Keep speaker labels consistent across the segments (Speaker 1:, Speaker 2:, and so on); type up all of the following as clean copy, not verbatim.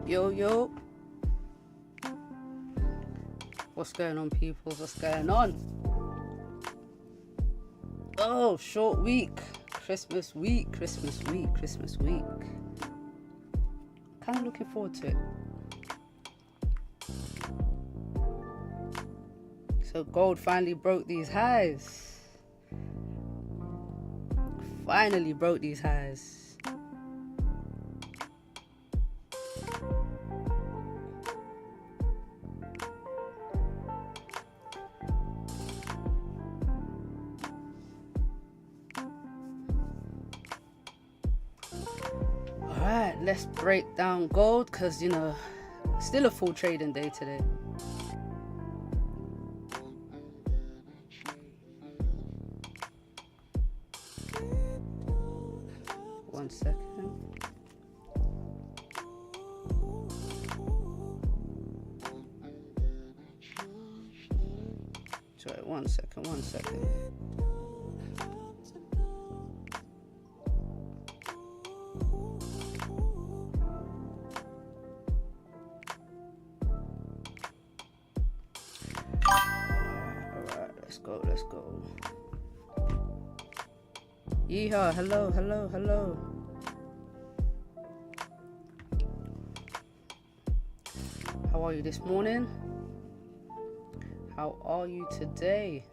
Speaker 1: Yo, yo. What's going on, people? What's going on? Oh, short week. Christmas week. Kind of looking forward to it. So gold finally broke these highs. Finally broke these highs. Alright, let's break down gold because, you know, still a full trading day today. One second. Sorry, one second. Alright, let's go. Yeehaw, hello. How are you this morning? How are you today?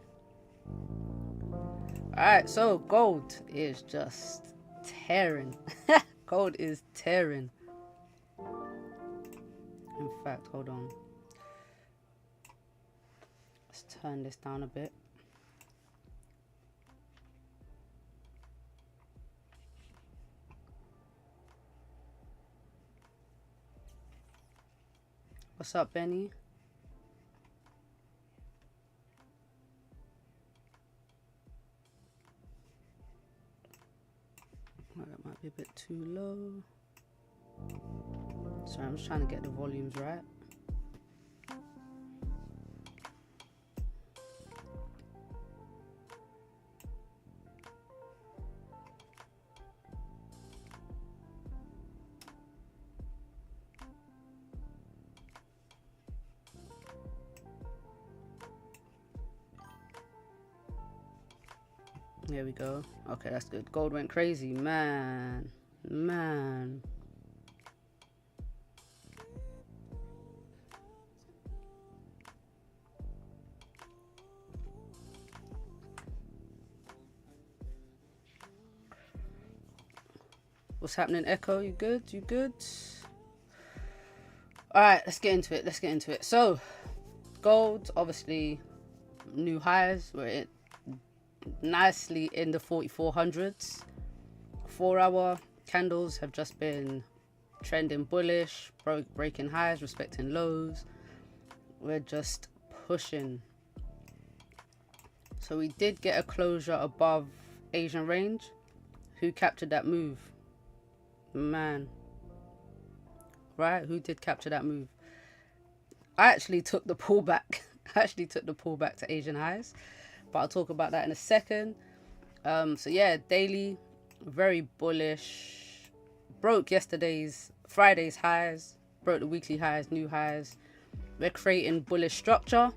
Speaker 1: Alright, so gold is just tearing. Gold is tearing. In fact, hold on. Let's turn this down a bit. What's up, Benny? Well, that might be a bit too low. Sorry, I'm just trying to get the volumes right. There we go. Okay, that's good. Gold went crazy, man. What's happening, Echo? You good? All right, let's get into it. So, gold, obviously, new highs. We're nicely in the 4400s. 4-hour candles have just been trending bullish, breaking highs, respecting lows. We're just pushing. So we did get a closure above Asian range. Who captured that move? Man, right? Who did capture that move? I actually took the pullback. To Asian highs, but I'll talk about that in a second. So yeah, daily, very bullish. Broke Friday's highs, broke the weekly highs, new highs. We're creating bullish structure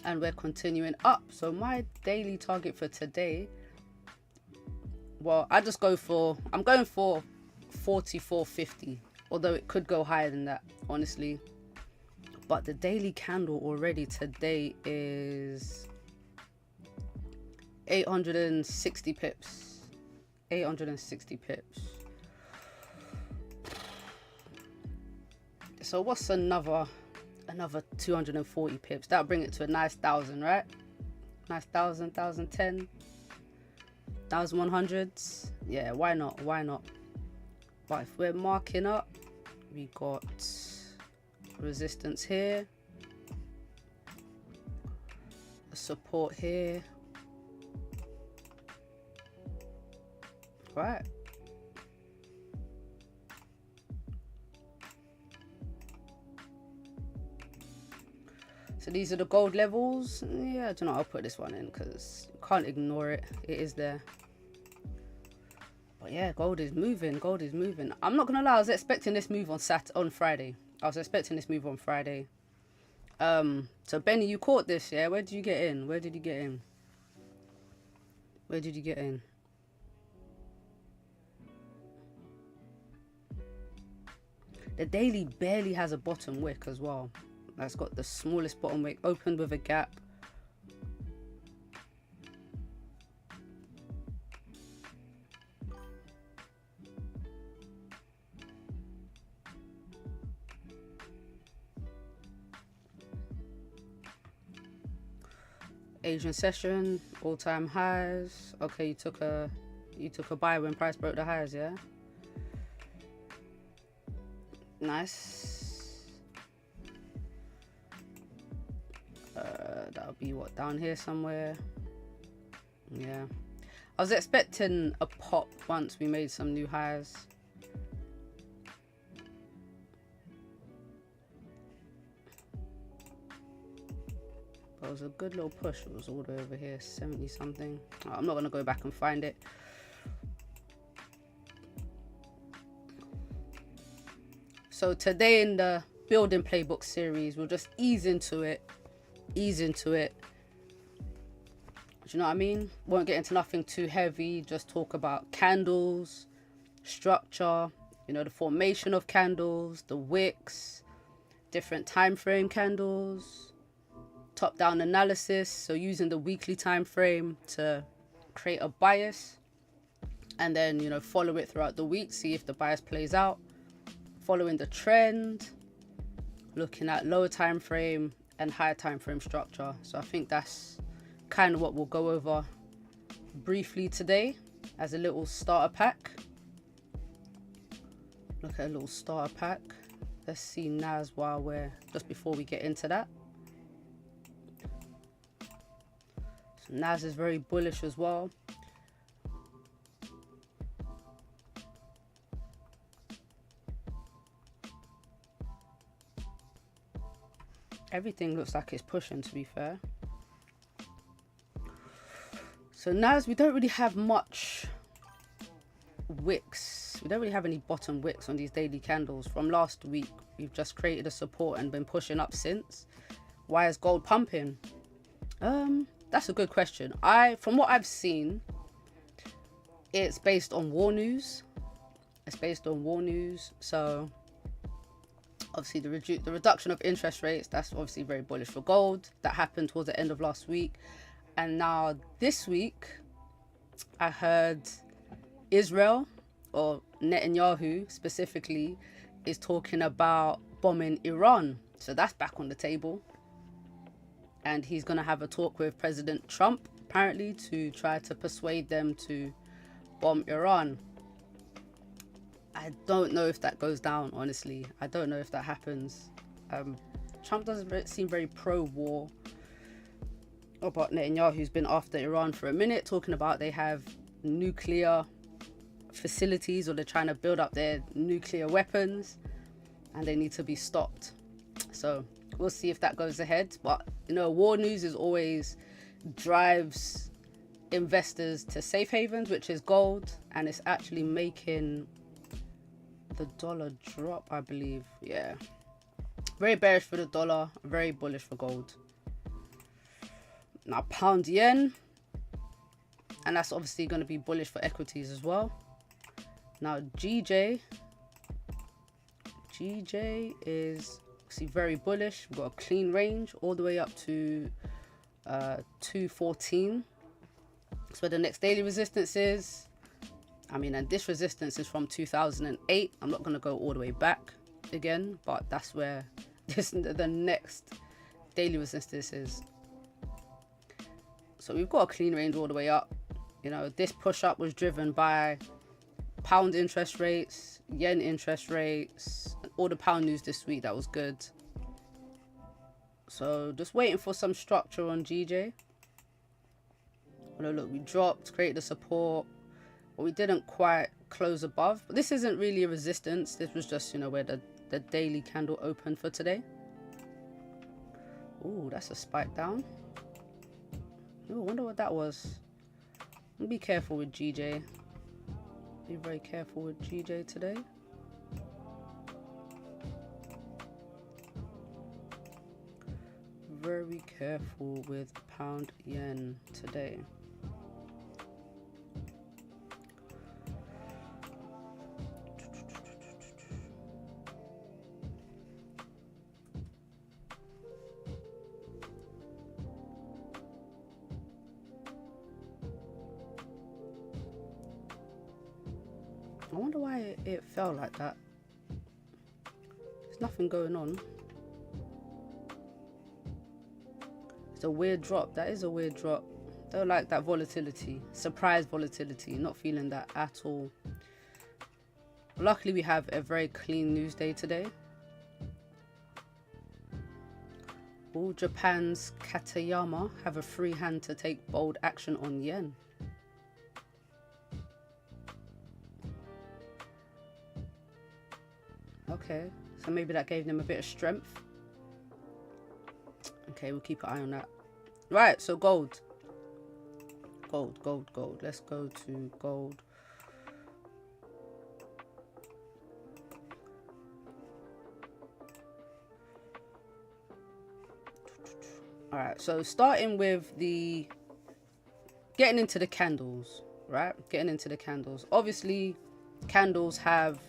Speaker 1: and we're continuing up. So my daily target for today, well, I'm going for 44.50, although it could go higher than that, honestly. But the daily candle already today is 860 pips. 860 pips. So what's another 240 pips? That'll bring it to a nice 1,000, right? Nice 1,000, 1,010, 1,100s. Yeah, why not? But if we're marking up, we got resistance here, a support here. Right. So these are the gold levels. Yeah, I don't know. I'll put this one in because you can't ignore it. It is there. But yeah, gold is moving. Gold is moving. I'm not gonna lie, I was expecting this move on Friday. I was expecting this move on Friday. So Benny, you caught this, yeah? Where did you get in? Where did you get in? Where did you get in? The daily barely has a bottom wick as well. That's got the smallest bottom wick, opened with a gap. Asian session, all-time highs. Okay, you took a buy when price broke the highs, yeah? Nice. That'll be what, down here somewhere? Yeah. I was expecting a pop once we made some new highs. It was a good little push. It was all the way over here, 70 something. I'm not gonna go back and find it. So today in the building playbook series, we'll just ease into it. Do you know what I mean? Won't get into nothing too heavy. Just talk about candles, structure, you know, the formation of candles, the wicks, different time frame candles, top-down analysis, so using the weekly time frame to create a bias, and then, you know, follow it throughout the week, see if the bias plays out, following the trend, looking at lower time frame and higher time frame structure. So I think that's kind of what we'll go over briefly today as a little starter pack. Look at a little starter pack. Let's see NAS while we're just before we get into that. So NAS is very bullish as well. Everything looks like it's pushing, to be fair. So NAS, we don't really have much wicks. We don't really have any bottom wicks on these daily candles. From last week, we've just created a support and been pushing up since. Why is gold pumping? That's a good question. From what I've seen, it's based on war news. So obviously the reduction of interest rates, that's obviously very bullish for gold. That happened towards the end of last week. And now this week, I heard Israel, or Netanyahu specifically, is talking about bombing Iran. So that's back on the table. And he's going to have a talk with President Trump, apparently, to try to persuade them to bomb Iran. I don't know if that goes down, honestly. I don't know if that happens. Trump doesn't seem very pro-war. But Netanyahu's been after Iran for a minute, talking about they have nuclear facilities, or they're trying to build up their nuclear weapons, and they need to be stopped. So we'll see if that goes ahead. But, you know, war news is always drives investors to safe havens, which is gold, and it's actually making the dollar drop, I believe. Yeah, very bearish for the dollar, very bullish for gold. Now pound yen, and that's obviously going to be bullish for equities as well. Now GJ is obviously very bullish. We've got a clean range all the way up to 214. That's where the next daily resistance is. I mean, and this resistance is from 2008. I'm not going to go all the way back again, but that's where the next daily resistance is. So we've got a clean range all the way up. You know, this push up was driven by pound interest rates, yen interest rates, and all the pound news this week. That was good. So just waiting for some structure on GJ. Look, we dropped, created a support, but we didn't quite close above. But this isn't really a resistance. This was just, you know, where the daily candle opened for today. Ooh, that's a spike down. Ooh, I wonder what that was. Be careful with GJ. Be very careful with GJ today. Very careful with pound yen today. I wonder why it fell like that. There's nothing going on. It's a weird drop. That is a weird drop. Don't like that volatility. Surprise volatility. Not feeling that at all. Luckily, we have a very clean news day today. Will Japan's Katayama have a free hand to take bold action on yen? Okay, so maybe that gave them a bit of strength. Okay, we'll keep an eye on that. Right, so gold. Gold. Let's go to gold. All right, so starting with the getting into the candles, right? Getting into the candles. Obviously, candles have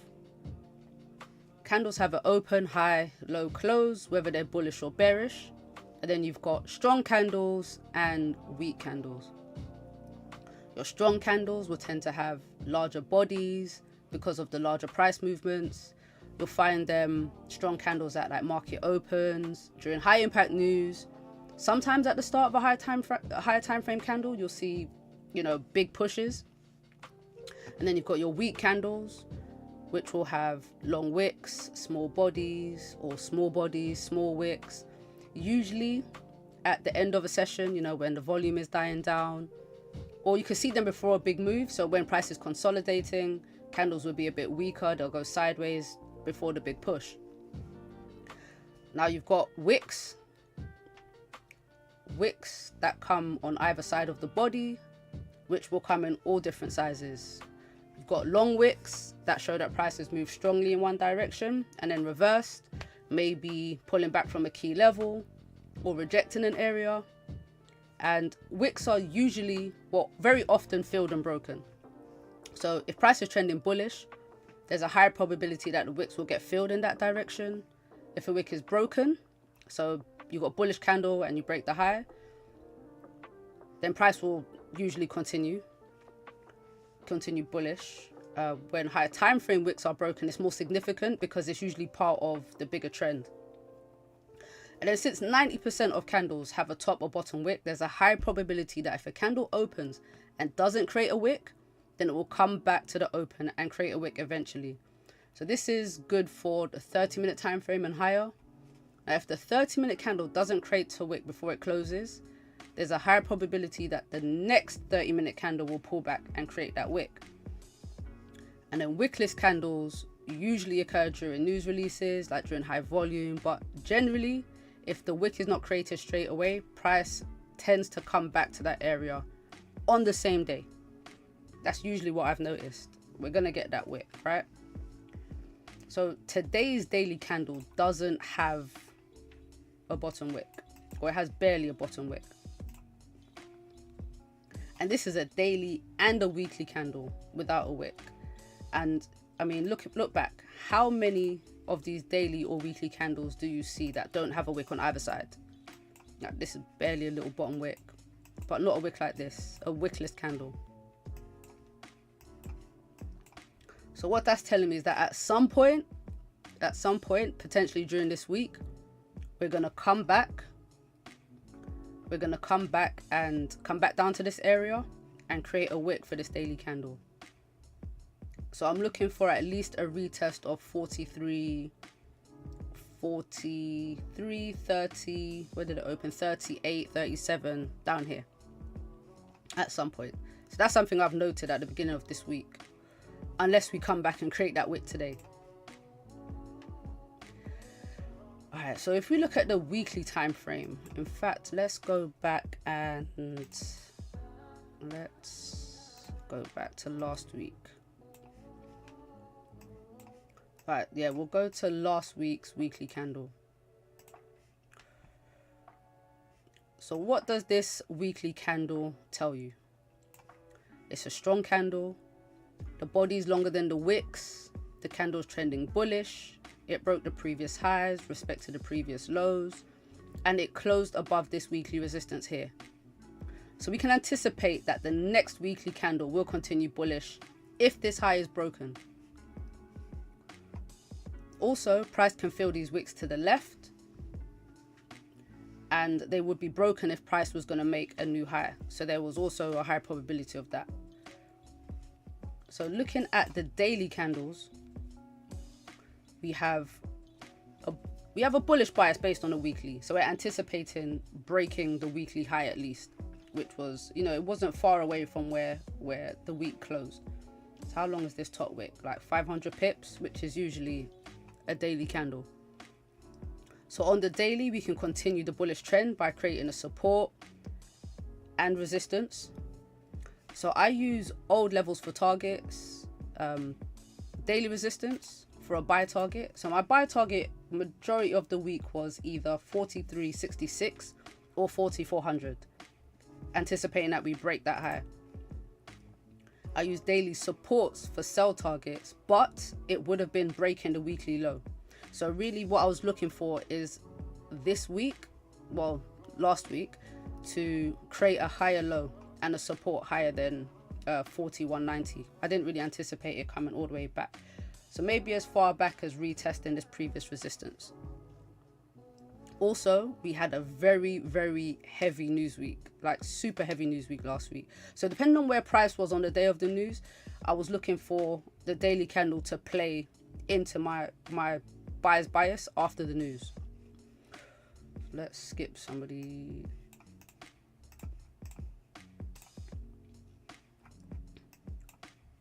Speaker 1: an open, high, low, close, whether they're bullish or bearish. And then you've got strong candles and weak candles. Your strong candles will tend to have larger bodies because of the larger price movements. You'll find them strong candles at like market opens, during high impact news. Sometimes at the start of a higher time frame candle, you'll see, you know, big pushes. And then you've got your weak candles, which will have long wicks, small bodies, or small bodies, small wicks. Usually at the end of a session, you know, when the volume is dying down, or you can see them before a big move. So when price is consolidating, candles will be a bit weaker. They'll go sideways before the big push. Now you've got wicks that come on either side of the body, which will come in all different sizes. You've got long wicks that show that prices move strongly in one direction and then reversed, maybe pulling back from a key level or rejecting an area. And wicks are usually, well, very often filled and broken. So if price is trending bullish, there's a high probability that the wicks will get filled in that direction. If a wick is broken, so you've got bullish candle and you break the high, then price will usually continue bullish. When higher time frame wicks are broken, it's more significant because it's usually part of the bigger trend. And then since 90% of candles have a top or bottom wick, there's a high probability that if a candle opens and doesn't create a wick, then it will come back to the open and create a wick eventually. So this is good for the 30-minute time frame and higher. Now, if the 30-minute candle doesn't create a wick before it closes, there's a higher probability that the next 30-minute candle will pull back and create that wick. And then wickless candles usually occur during news releases, like during high volume, but generally, if the wick is not created straight away, price tends to come back to that area on the same day. That's usually what I've noticed. We're gonna get that wick, right? So today's daily candle doesn't have a bottom wick, or it has barely a bottom wick. And this is a daily and a weekly candle without a wick. And I mean, look back. How many of these daily or weekly candles do you see that don't have a wick on either side? Now, this is barely a little bottom wick, but not a wick like this, a wickless candle. So what that's telling me is that at some point, potentially during this week, we're going to come back. We're going to come back down to this area and create a wick for this daily candle. So I'm looking for at least a retest of 43, 30, where did it open? 38, 37 down here at some point. So that's something I've noted at the beginning of this week, unless we come back and create that wick today. All right, so if we look at the weekly time frame, in fact, let's go back and let's go back to last week. Right, yeah, we'll go to last week's weekly candle. So what does this weekly candle tell you? It's a strong candle. The body's longer than the wicks. The candle's trending bullish. It broke the previous highs, respected the previous lows, and it closed above this weekly resistance here. So we can anticipate that the next weekly candle will continue bullish if this high is broken. Also, price can fill these wicks to the left, and they would be broken if price was going to make a new high. So there was also a high probability of that. So looking at the daily candles, we have a bullish bias based on the weekly. So we're anticipating breaking the weekly high at least, which was, you know, it wasn't far away from where the week closed. So how long is this top wick? Like 500 pips, which is usually a daily candle. So on the daily, we can continue the bullish trend by creating a support and resistance. So I use old levels for targets, daily resistance for a buy target. So my buy target majority of the week was either 43.66 or 4400, anticipating that we break that high. I use daily supports for sell targets, but it would have been breaking the weekly low. So really what I was looking for is this week, well, last week, to create a higher low and a support higher than 41.90. I didn't really anticipate it coming all the way back. So maybe as far back as retesting this previous resistance. Also, we had a very, very heavy news week, like super heavy news week last week. So depending on where price was on the day of the news, I was looking for the daily candle to play into my buyer's bias after the news. Let's skip somebody.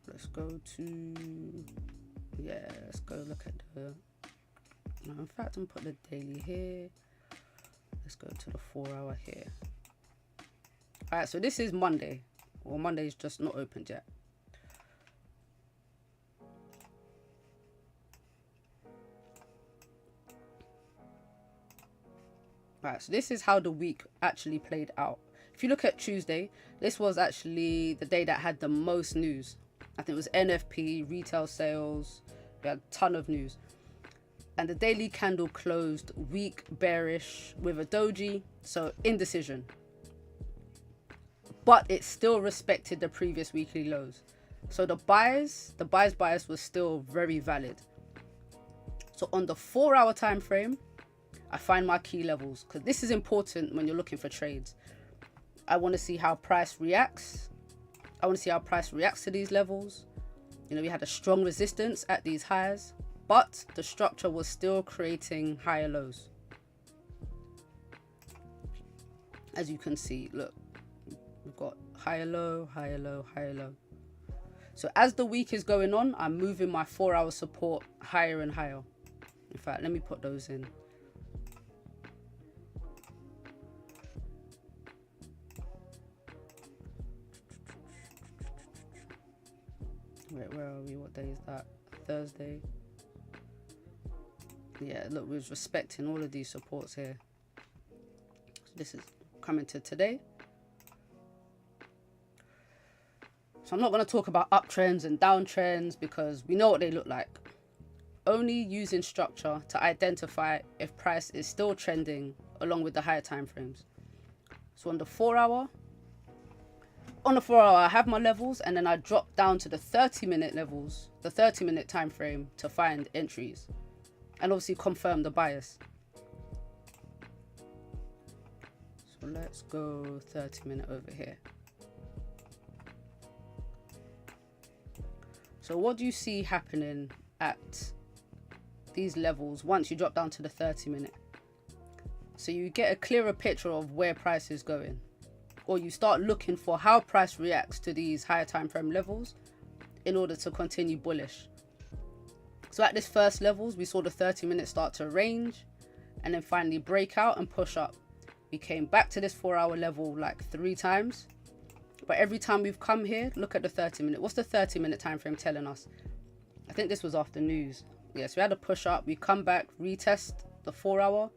Speaker 1: Let's go to, yeah, let's go look at the, no, in fact, I'm put the daily here. Let's go to the 4 hour here. All right, so this is Monday. Well, Monday's just not opened yet. All right, so this is how the week actually played out. If you look at Tuesday, this was actually the day that had the most news. I think it was NFP, retail sales. We had a ton of news. And the daily candle closed weak bearish with a doji, so indecision. But it still respected the previous weekly lows. So the buyer's bias was still very valid. So on the 4 hour time frame, I find my key levels, because this is important when you're looking for trades. I want to see how price reacts. I want to see how price reacts to these levels. You know, we had a strong resistance at these highs, but the structure was still creating higher lows. As you can see, look, we've got higher low, higher low, higher low. So as the week is going on, I'm moving my 4 hour support higher and higher. In fact, let me put those in. Wait, where are we? What day is that? Thursday. Yeah, look, we're respecting all of these supports here. So this is coming to today. So I'm not going to talk about uptrends and downtrends because we know what they look like. Only using structure to identify if price is still trending along with the higher time frames. So on the 4 hour, I have my levels, and then I drop down to the 30-minute levels, the 30-minute time frame, to find entries and obviously confirm the bias. So let's go 30-minute over here. So what do you see happening at these levels once you drop down to the 30-minute? So you get a clearer picture of where price is going, or you start looking for how price reacts to these higher time frame levels in order to continue bullish. So at this first levels, we saw the 30-minute start to range and then finally break out and push up. We came back to this 4 hour level like 3 times. But every time we've come here, look at the 30-minute. What's the 30-minute time frame telling us? I think this was after news. Yes, we had a push up. We come back, retest the 4 hour,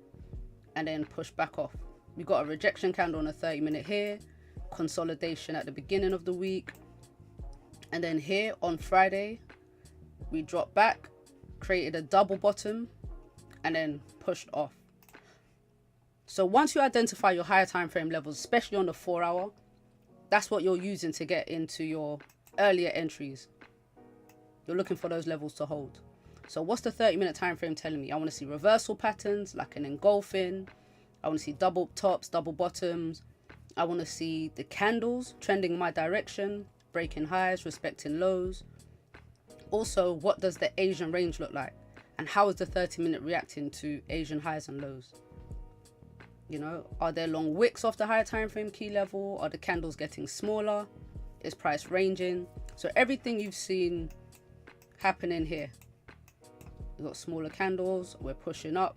Speaker 1: and then push back off. We got a rejection candle on a 30-minute here, consolidation at the beginning of the week, and then here on Friday, we dropped back, created a double bottom, and then pushed off. So once you identify your higher time frame levels, especially on the 4 hour, that's what you're using to get into your earlier entries. You're looking for those levels to hold. So what's the 30-minute time frame telling me? I want to see reversal patterns like an engulfing. I want to see double tops, double bottoms. I want to see the candles trending in my direction, breaking highs, respecting lows. Also, what does the Asian range look like? And how is the 30-minute reacting to Asian highs and lows? You know, are there long wicks off the higher time frame key level? Are the candles getting smaller? Is price ranging? So everything you've seen happening here. You've got smaller candles, we're pushing up.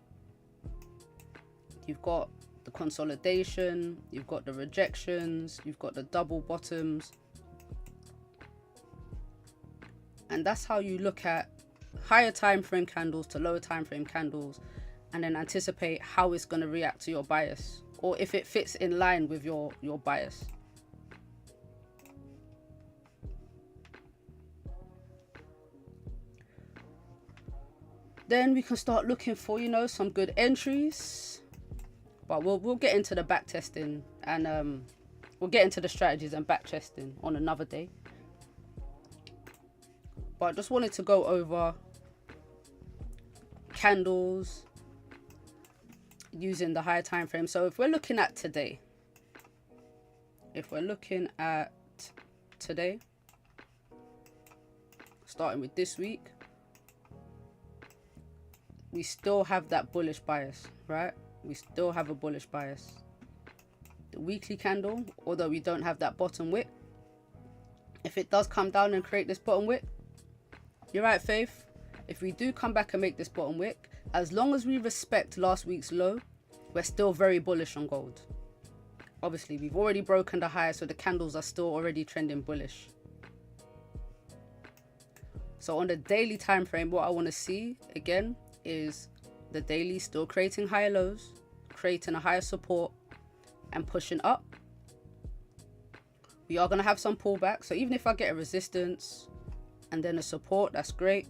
Speaker 1: You've got the consolidation, you've got the rejections, you've got the double bottoms. And that's how you look at higher time frame candles to lower time frame candles, and then anticipate how it's going to react to your bias, or if it fits in line with your bias. Then we can start looking for, you know, some good entries. But we'll get into the back testing, and we'll get into the strategies and back testing on another day. But I just wanted to go over candles using the higher time frame. So if we're looking at today, starting with this week, we still have that bullish bias, right? We still have a bullish bias. The weekly candle, although we don't have that bottom wick, if it does come down and create this bottom wick, you're right, Faith. If we do come back and make this bottom wick, as long as we respect last week's low, we're still very bullish on gold. Obviously, we've already broken the high, so the candles are still already trending bullish. So on the daily time frame, what I want to see again is the daily still creating higher lows, creating a higher support, and pushing up. We are going to have some pullback, so even if I get a resistance and then a support, that's great.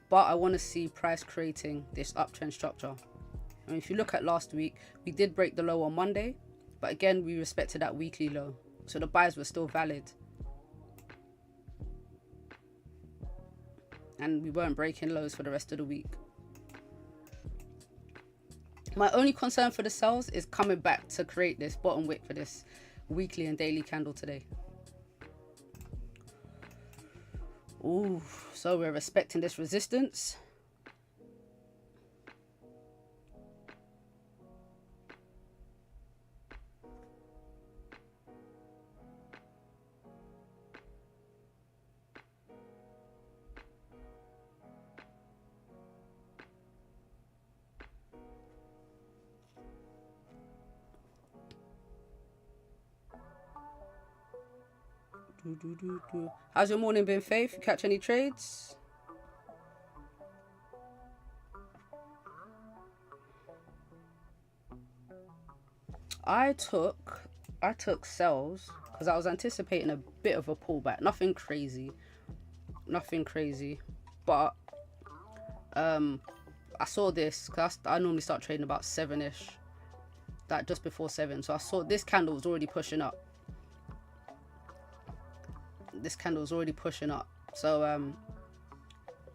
Speaker 1: But I want to see price creating this uptrend structure. I mean, if you look at last week, we did break the low on Monday, but again, we respected that weekly low, so the buys were still valid. And we weren't breaking lows for the rest of the week. My only concern for the sells is coming back to create this bottom wick for this weekly and daily candle today. Ooh, so we're respecting this resistance. How's your morning been, Faith? You catch any trades? I took sells because I was anticipating a bit of a pullback. Nothing crazy, but I saw this because I normally start trading about 7ish, like just before 7. So I saw this candle was already pushing up. So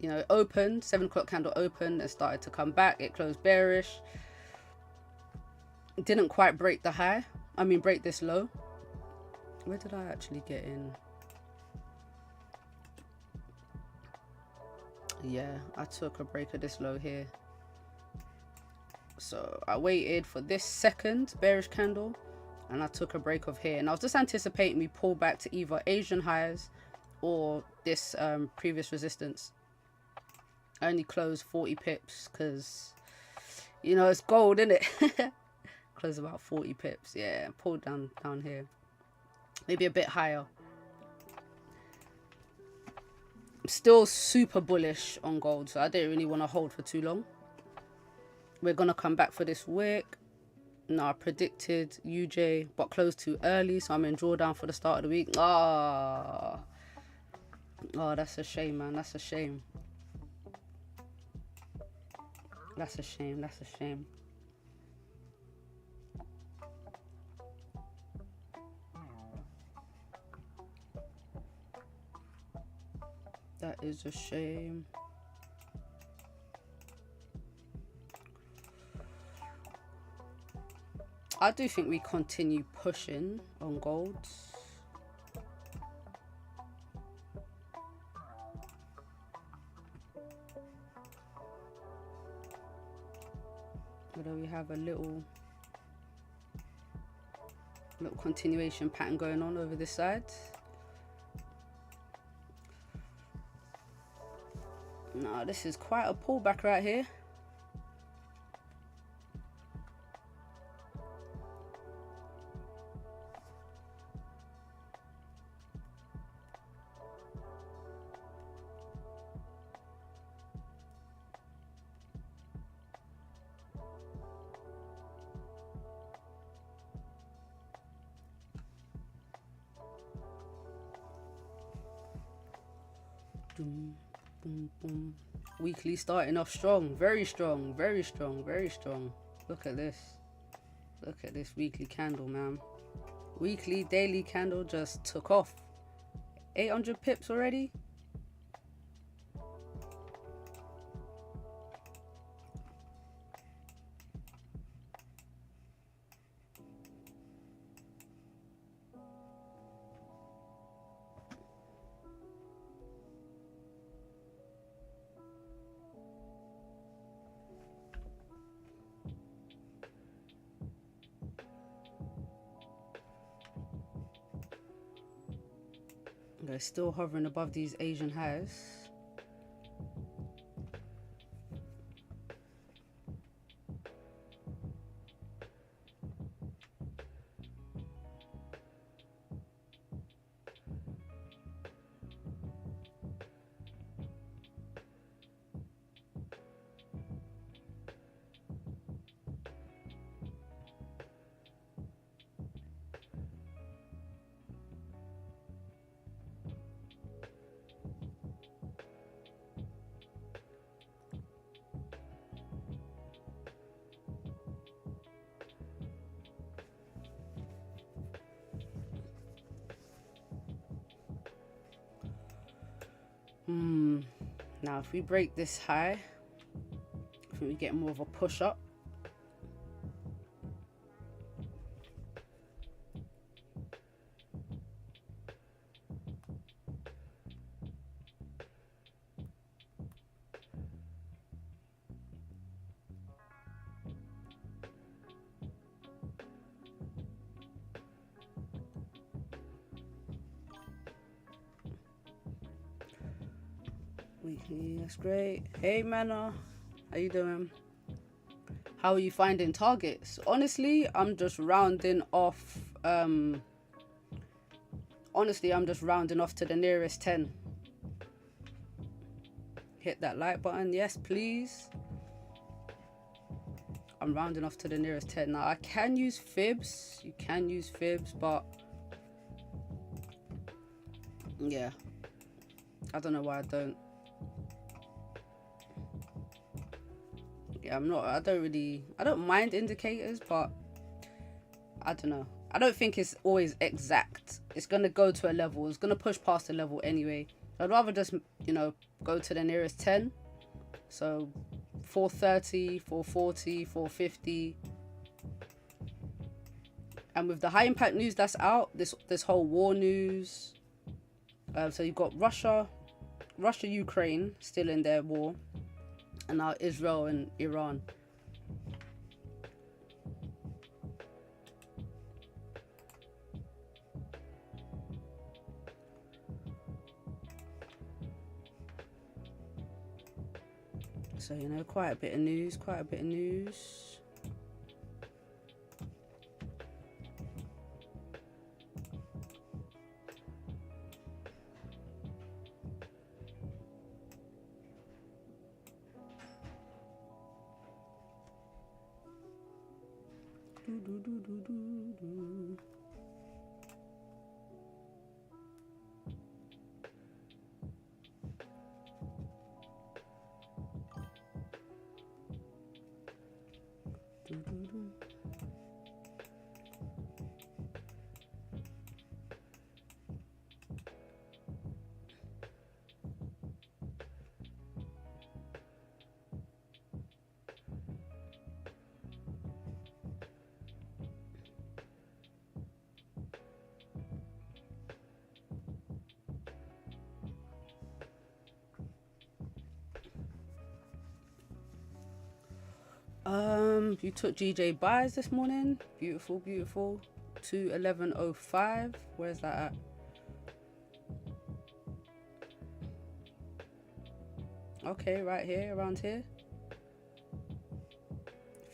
Speaker 1: you know, it opened 7 o'clock candle opened and started to come back. It closed bearish. It didn't quite break the high. I mean, break this low. Where did I actually get in? Yeah, I took a break of this low here. So I waited for this second bearish candle, and I took a break of here, and I was just anticipating we pull back to either Asian highs or this previous resistance. I only closed 40 pips because, you know, it's gold, isn't it? Closed about 40 pips. Yeah, pulled down here, maybe a bit higher. Still super bullish on gold, so I don't really want to hold for too long. We're gonna come back for this wick. No, I predicted UJ, but closed too early, so I'm in drawdown for the start of the week. Oh, that's a shame, man. That's a shame. That's a shame. That's a shame. That is a shame. I do think we continue pushing on gold. Although we have a little continuation pattern going on over this side. No, this is quite a pullback right here. Boom, boom, boom. Weekly starting off strong, very strong, very strong, very strong. Look at this. Look at this weekly candle, man. Weekly, daily candle just took off. 800 pips already. They're still hovering above these Asian highs. Now if we break this high, I think we get more of a push up. Weekly, that's great. Hey Manna, how you doing? How are you finding targets? Honestly, I'm just rounding off. Honestly, I'm just rounding off to the nearest 10. Hit that like button, yes please. I'm rounding off to the nearest 10. Now I can use fibs. You can use fibs, but yeah, I don't know why I don't. Yeah, I don't mind indicators, but I don't know. I don't think it's always exact. It's going to go to a level. It's going to push past a level anyway. I'd rather just, go to the nearest 10. So 430, 440, 450. And with the high impact news that's out, this whole war news. So you've got Russia, Ukraine still in their war. And now Israel and Iran. So, quite a bit of news, You took GJ buys this morning. Beautiful, beautiful. To 11.05. Where's that at? Okay, right here, around here.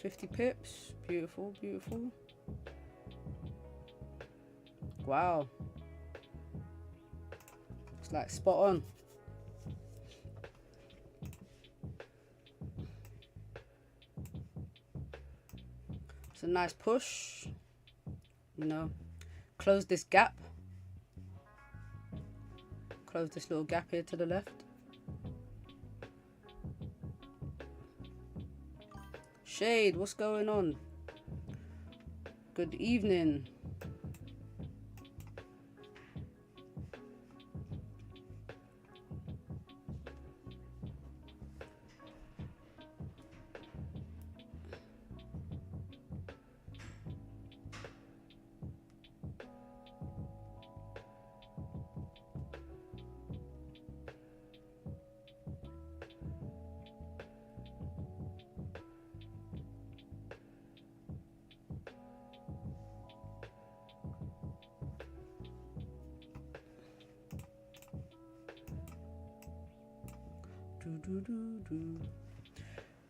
Speaker 1: 50 pips. Beautiful, beautiful. Wow. It's like spot on. It's a nice push. You know, close this gap. Close this little gap here to the left. Shade, what's going on? Good evening.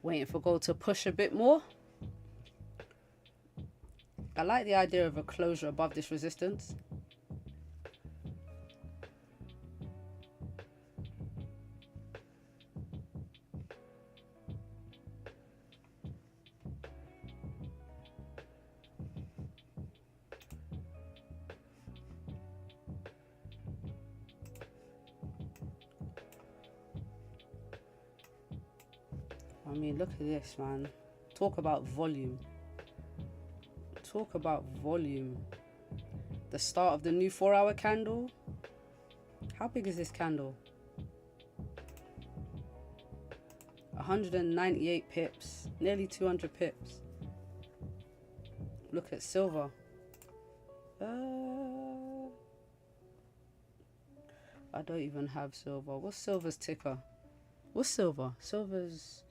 Speaker 1: Waiting for gold to push a bit more. I like the idea of a closure above this resistance. I mean, look at this, man. Talk about volume. Talk about volume. The start of the new 4-hour candle. How big is this candle? 198 pips. Nearly 200 pips. Look at silver. I don't even have silver. What's silver's ticker? What's silver? Silver's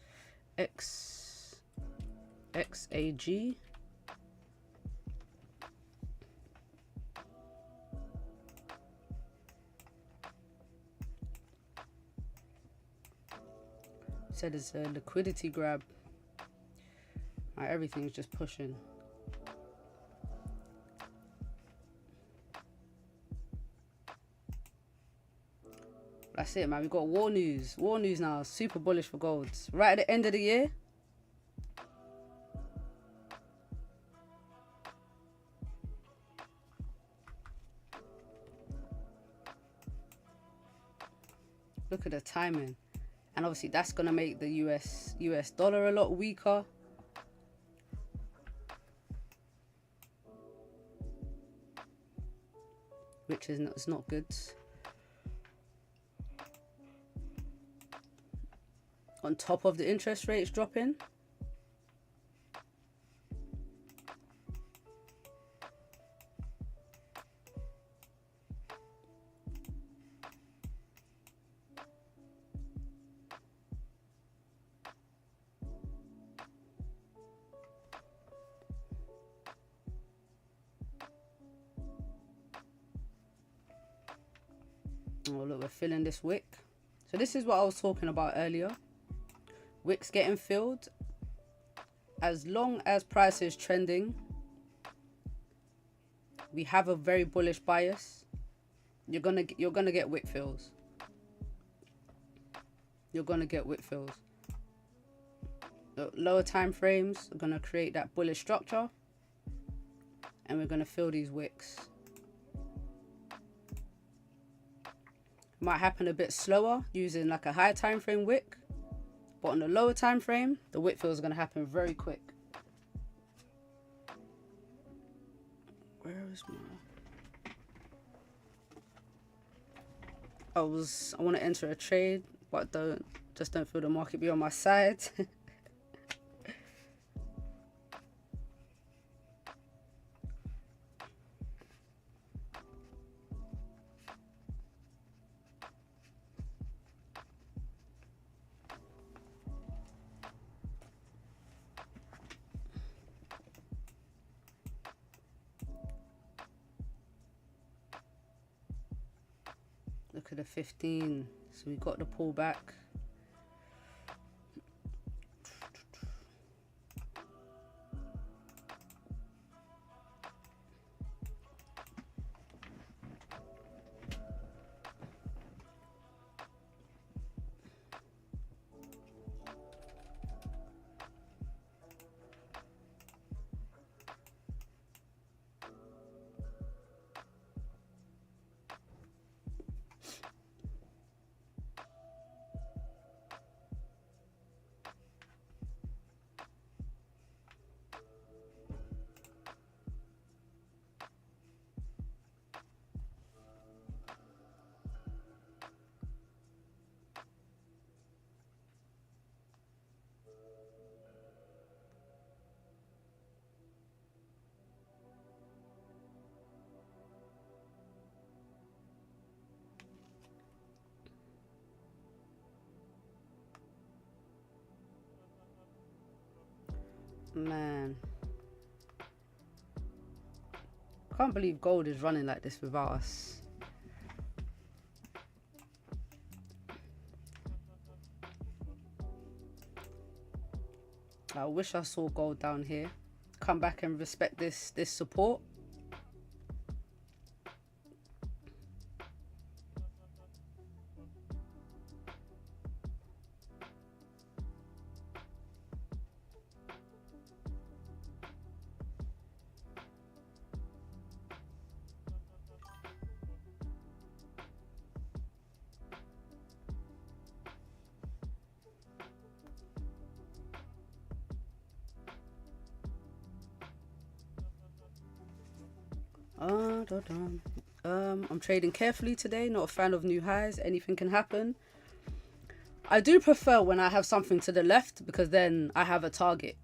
Speaker 1: XAUUSD. Said it's a liquidity grab. Everything's just pushing. That's it, man. We got war news. War news now. Super bullish for gold. Right at the end of the year. Look at the timing. And obviously that's going to make the US dollar a lot weaker. Which is not, it's not good. On top of the interest rates dropping. Oh look, we're filling this wick. So this is what I was talking about earlier. Wick's getting filled. As long as price is trending, we have a very bullish bias. You're gonna get wick fills. You're gonna get wick fills. The lower time frames are gonna create that bullish structure. and we're going to fill these wicks. Might happen a bit slower using like a high time frame wick, but on the lower time frame, the wick fill is going to happen very quick. Where is my... I want to enter a trade, but just don't feel the market be on my side. Look at the 15. So we got the pullback. Man, can't believe gold is running like this without us. I wish I saw gold down here. Come back and respect this support. I'm trading carefully today, not a fan of new highs. Anything can happen. I do prefer when I have something to the left because then I have a target.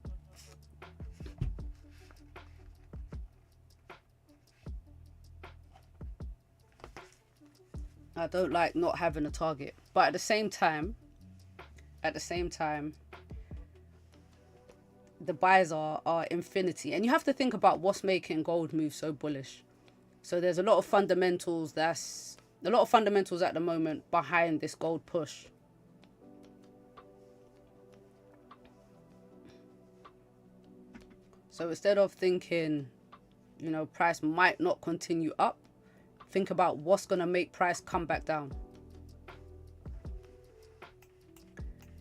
Speaker 1: I don't like not having a target, but at the same time, the buys are infinity, and you have to think about what's making gold move so bullish. So there's a lot of fundamentals. That's a lot of fundamentals at the moment behind this gold push. So instead of thinking, you know, price might not continue up, think about what's going to make price come back down.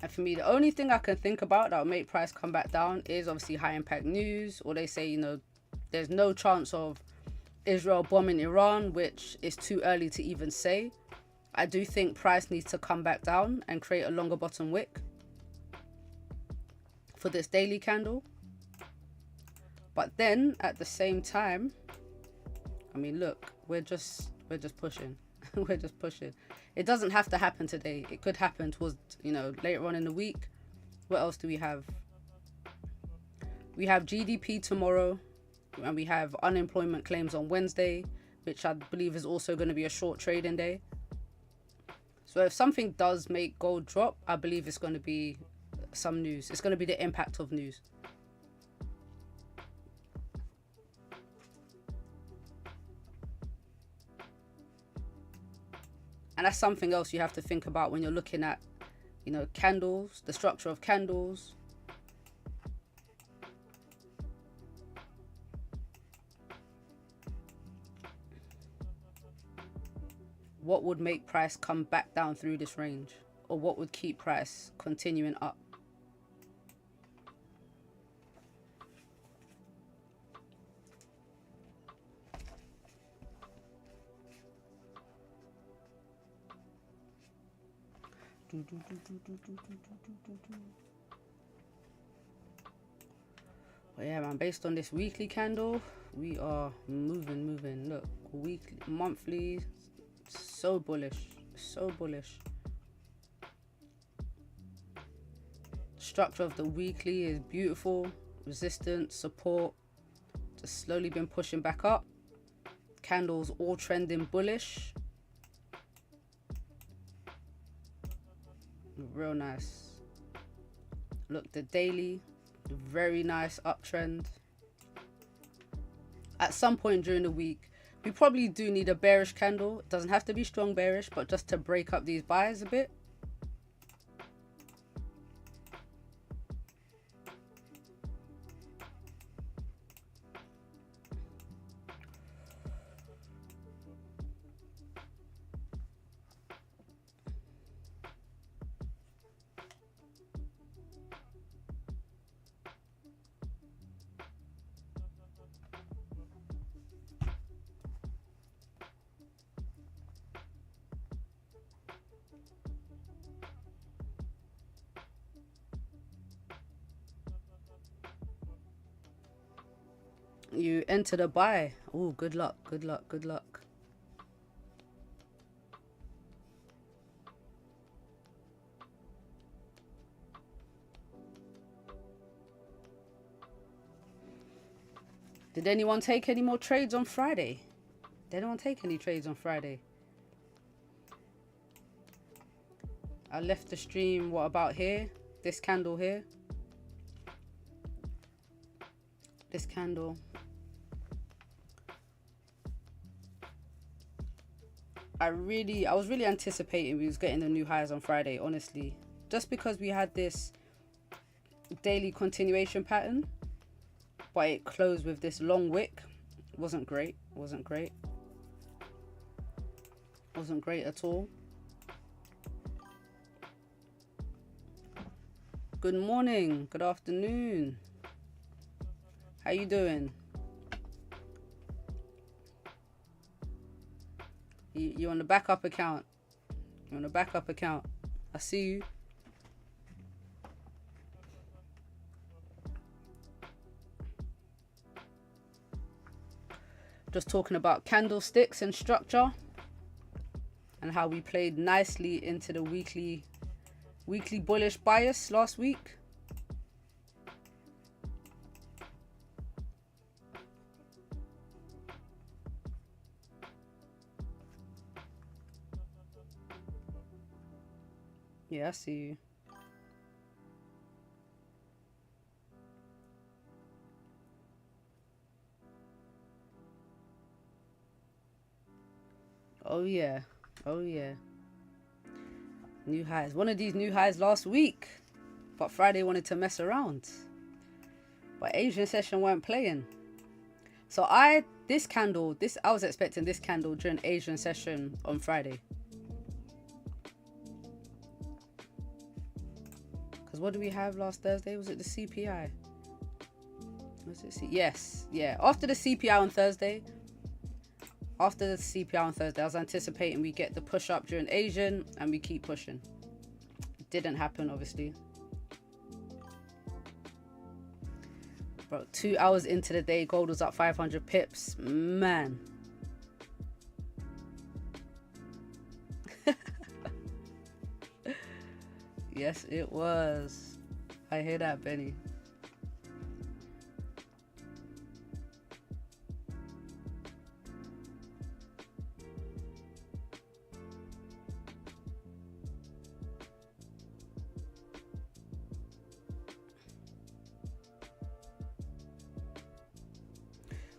Speaker 1: And for me, the only thing I can think about that will make price come back down is obviously high impact news, or they say, you know, there's no chance of Israel bombing Iran, which is too early to even say. I do think price needs to come back down and create a longer bottom wick for this daily candle. But then at the same time, I mean, look, we're just pushing. We're just pushing. It doesn't have to happen today. It could happen towards, you know, later on in the week. What else do we have? We have GDP tomorrow, and we have unemployment claims on Wednesday, which I believe is also going to be a short trading day. So if something does make gold drop, I believe it's going to be some news. It's going to be the impact of news. And that's something else you have to think about when you're looking at, you know, candles, the structure of candles. What would make price come back down through this range? Or what would keep price continuing up? But yeah, man, based on this weekly candle, we are moving. Look, weekly, monthly, so bullish, so bullish. Structure of the weekly is beautiful. Resistance, support, just slowly been pushing back up. Candles all trending bullish. Real nice. Look, the daily, very nice uptrend. At some point during the week, we probably do need a bearish candle. It doesn't have to be strong bearish, but just to break up these buys a bit. You enter the buy. Oh, good luck, good luck, good luck. Did anyone take any more trades on Friday? Did anyone take any trades on Friday? I left the stream, what about here? This candle here. This candle. I was really anticipating we was getting the new highs on Friday, honestly. Just because we had this daily continuation pattern, but it closed with this long wick. Wasn't great. Wasn't great at all. Good morning, good afternoon. How you doing? You on the backup account? You're on the backup account. I see you. Just talking about candlesticks and structure and how we played nicely into the weekly bullish bias last week. Yeah, I see you. Oh yeah. Oh yeah. New highs. One of these new highs last week. But Friday wanted to mess around. But Asian session weren't playing. So I was expecting this candle during Asian session on Friday. Because what do we have last Thursday? Was it the CPI? Yes. Yeah. After the CPI on Thursday, I was anticipating we get the push up during Asian and we keep pushing. It didn't happen, obviously. Bro, 2 hours into the day, gold was up 500 pips. Man. Yes, it was. I hear that, Benny.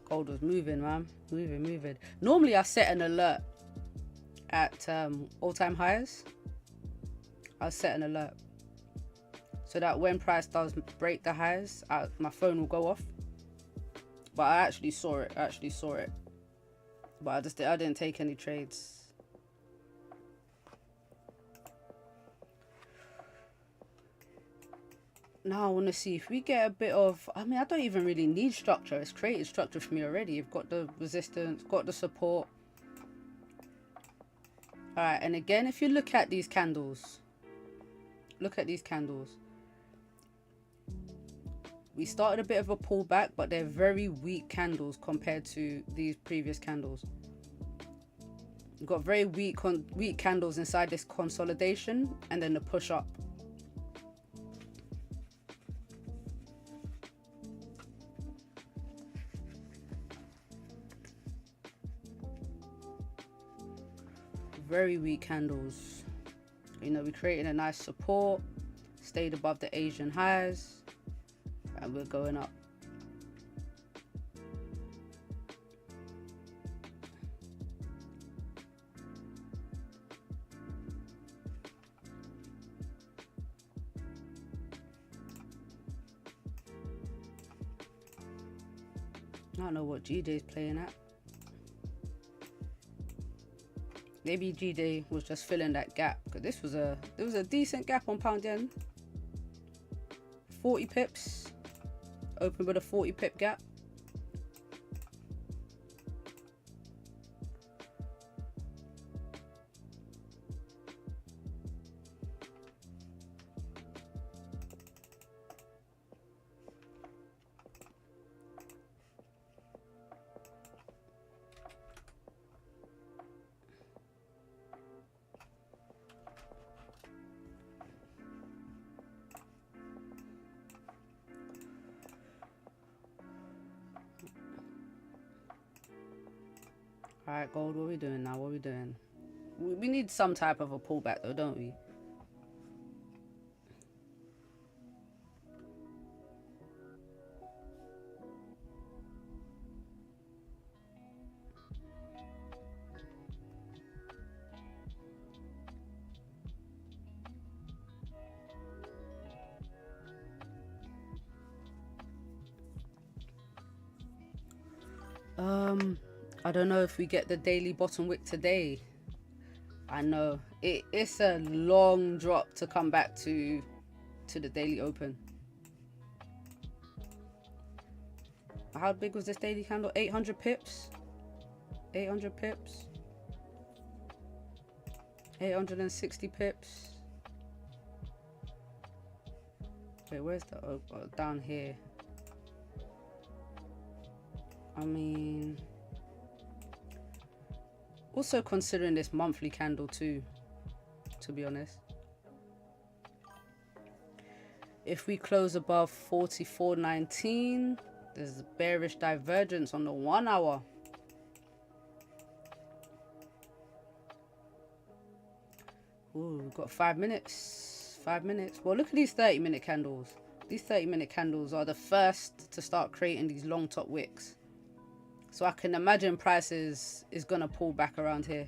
Speaker 1: Gold was moving, man. Moving. Normally, I set an alert at all-time highs. I'll set an alert so that when price does break the highs, my phone will go off. But I actually saw it. But I didn't take any trades. Now I want to see if we get a bit of, I mean, I don't even really need structure. It's created structure for me already. You've got the resistance, got the support. All right, and again, if you look at these candles, Look at these candles. We started a bit of a pullback, but they're very weak candles compared to these previous candles. We've got very weak candles inside this consolidation and then the push up. Very weak candles. You know, we created a nice support, stayed above the Asian highs, and we're going up. I don't know what G-Day's playing at. Maybe G-Day was just filling that gap, because there was a decent gap on pound yen. 40 pips. Open with a 40 pip gap. Alright, gold, what are we doing now? What are we doing? We need some type of a pullback though, don't we? I don't know if we get the daily bottom wick today. I know it's a long drop to come back to the daily open. How big was this daily candle? 800 pips. 800 pips. 860 pips. Wait, where's the down here? I mean, also considering this monthly candle too, to be honest. If we close above 44.19, there's a bearish divergence on the 1 hour. Ooh, we've got 5 minutes. 5 minutes. Well, look at these 30-minute candles. These 30-minute candles are the first to start creating these long top wicks. So I can imagine prices is going to pull back around here.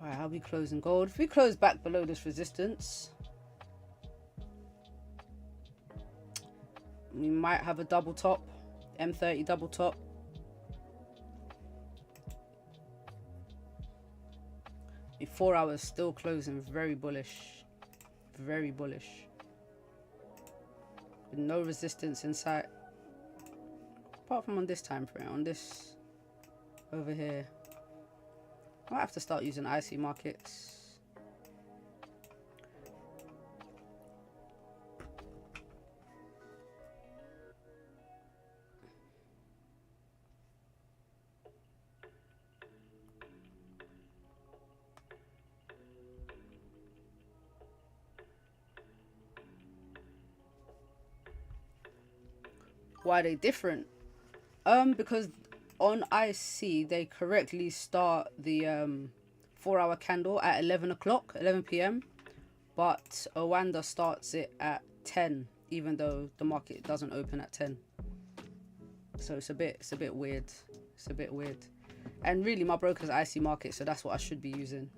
Speaker 1: Alright, how are we closing gold? If we close back below this resistance, we might have a double top, M30 double top. In 4 hours, still closing very bullish. Very bullish. With no resistance in sight. Apart from on this time frame, on this over here. I might have to start using IC markets. Why are they different? Because on IC they correctly start the 4-hour candle at 11 o'clock, 11 p.m. But Owanda starts it at 10, even though the market doesn't open at 10. So it's a bit weird. It's a bit weird. And really, my broker's IC market, so that's what I should be using.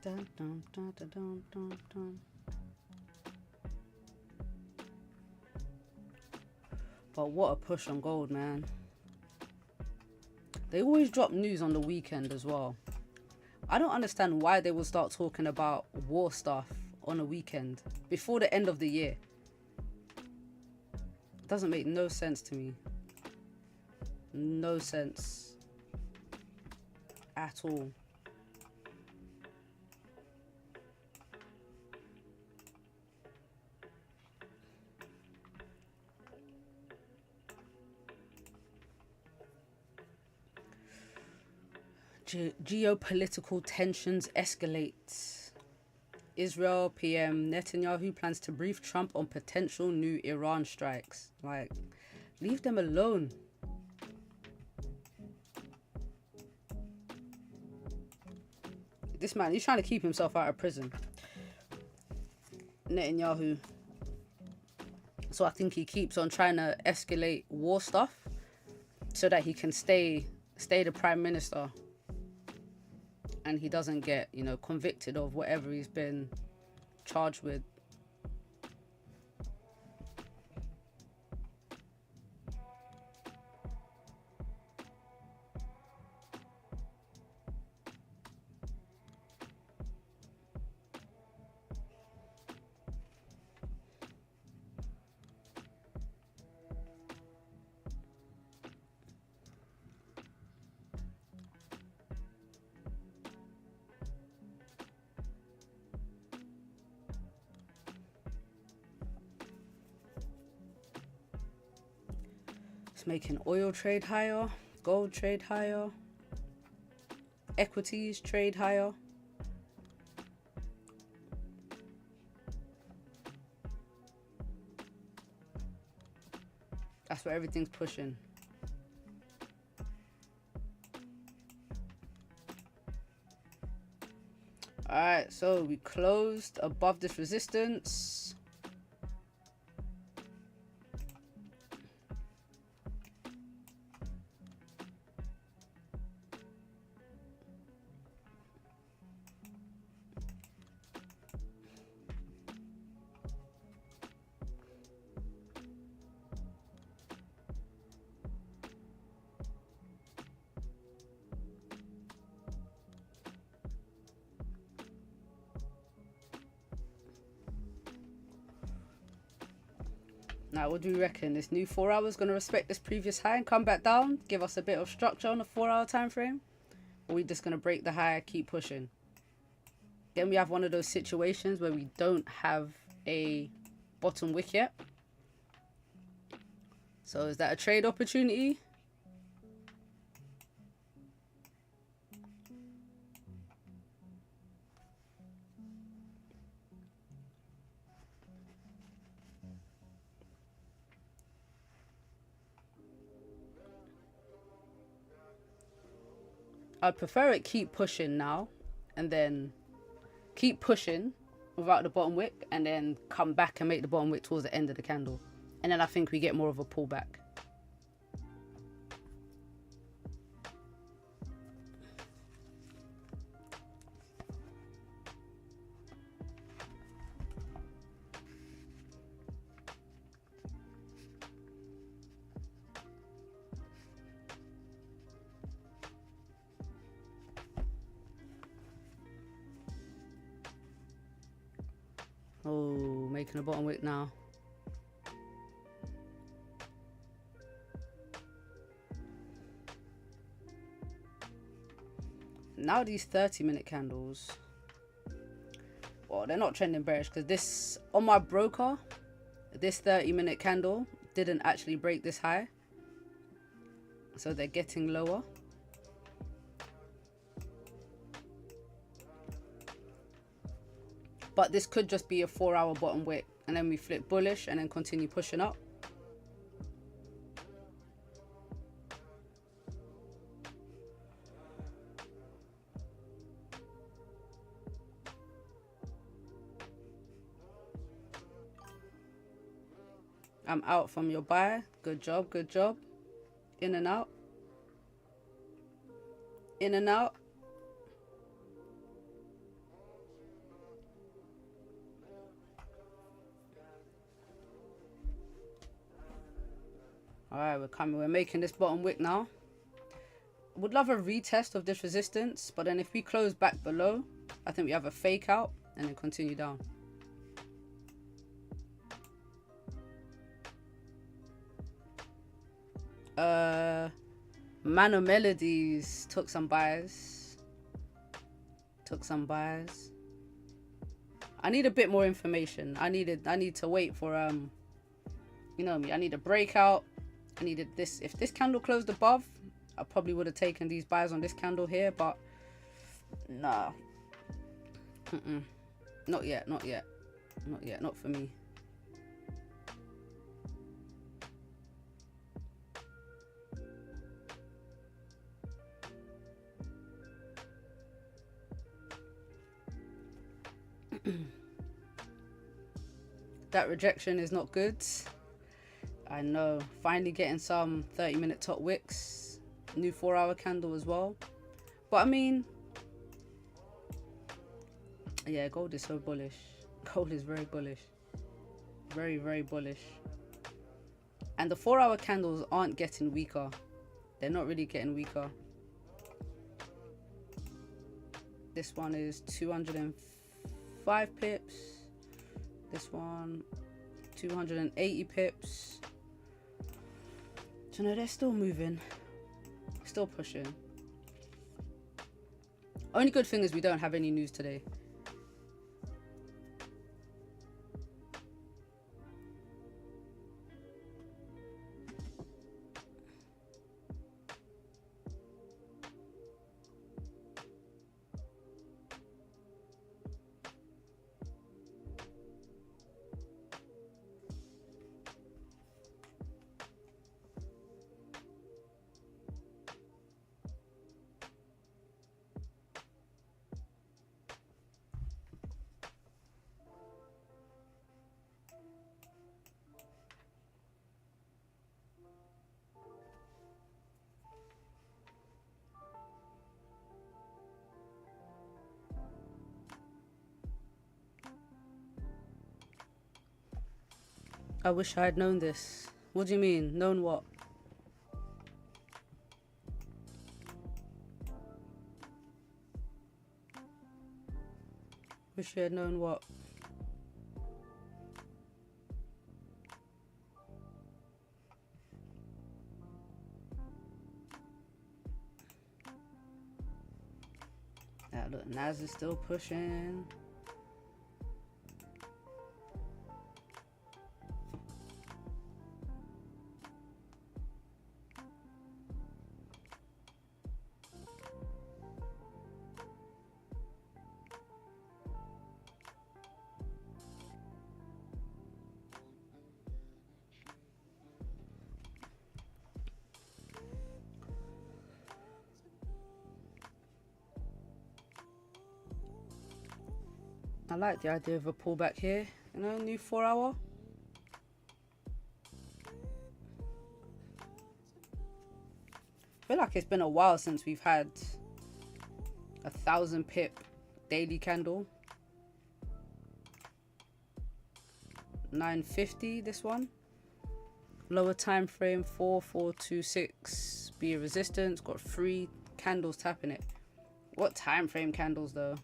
Speaker 1: Dun, dun, dun, dun, dun, dun, dun. But what a push on gold, man. They always drop news on the weekend as well. I don't understand why they will start talking about war stuff on a weekend before the end of the year. It doesn't make no sense to me. No sense at all. Geopolitical tensions escalate. Israel PM Netanyahu plans to brief Trump on potential new Iran strikes. Like, leave them alone. This man, he's trying to keep himself out of prison. Netanyahu. So I think he keeps on trying to escalate war stuff so that he can stay the prime minister. And he doesn't get, you know, convicted of whatever he's been charged with. Making oil trade higher, gold trade higher, equities trade higher. That's where everything's pushing. Alright, so we closed above this resistance. Now, what do we reckon? This new 4 hours going to respect this previous high and come back down? Give us a bit of structure on the 4-hour time frame? Or are we just going to break the high, keep pushing? Then we have one of those situations where we don't have a bottom wick yet. So is that a trade opportunity? I'd prefer it keep pushing now and then keep pushing without the bottom wick and then come back and make the bottom wick towards the end of the candle. And then I think we get more of a pullback. making a bottom wick now. Now these 30-minute candles, well, they're not trending bearish because this, on my broker, this 30-minute candle didn't actually break this high. So they're getting lower. But this could just be a 4-hour bottom wick, and then we flip bullish and then continue pushing up. I'm out from your buy. Good job, good job. In and out. In and out. Alright, we're coming. We're making this bottom wick now. Would love a retest of this resistance, but then if we close back below, I think we have a fake out and then continue down. Mano Melodies took some buys. I need a bit more information. I need to wait for you know me, I need a breakout. I needed this. If this candle closed above, I probably would have taken these buys on this candle here, but nah. Not yet, not yet. Not yet, not for me. That rejection is not good. I know. Finally getting some 30-minute top wicks. New 4-hour candle as well. But I mean, yeah, gold is so bullish. Gold is very bullish. Very, very bullish. And the 4-hour candles aren't getting weaker. They're not really getting weaker. This one is 205 pips. This one, 280 pips. So no, they're still moving. Still pushing. Only good thing is we don't have any news today. I wish I had known this. What do you mean? Known what? Wish you had known what? Look, NAS is still pushing. I like the idea of a pullback here, you know, new 4-hour. I feel like it's been a while since we've had 1,000 pip daily candle. 950 this one. Lower time frame 4426. Be a resistance. Got 3 candles tapping it. What time frame candles though?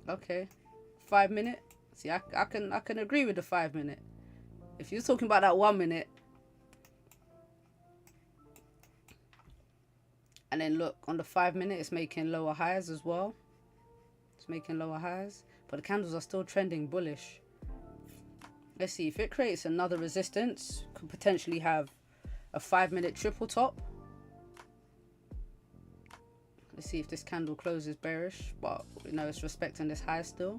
Speaker 1: Okay, 5 minute. See, I can agree with the 5 minute. If you're talking about that 1 minute, and then look on the 5 minute, it's making lower highs as well. It's making lower highs, but the candles are still trending bullish. Let's see if it creates another resistance. Could potentially have a 5 minute triple top. Let's see if this candle closes bearish, but you know it's respecting this high still.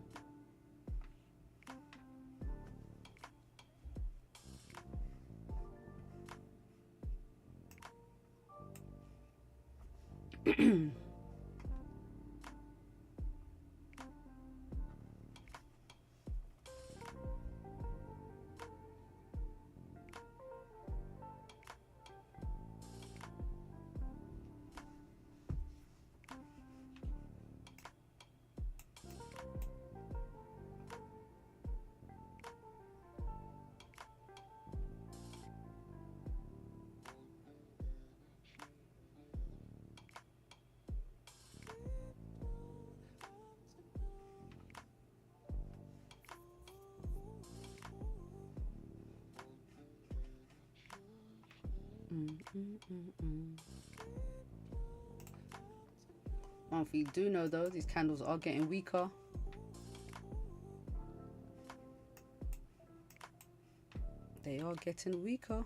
Speaker 1: One thing you do know though, these candles are getting weaker. They are getting weaker.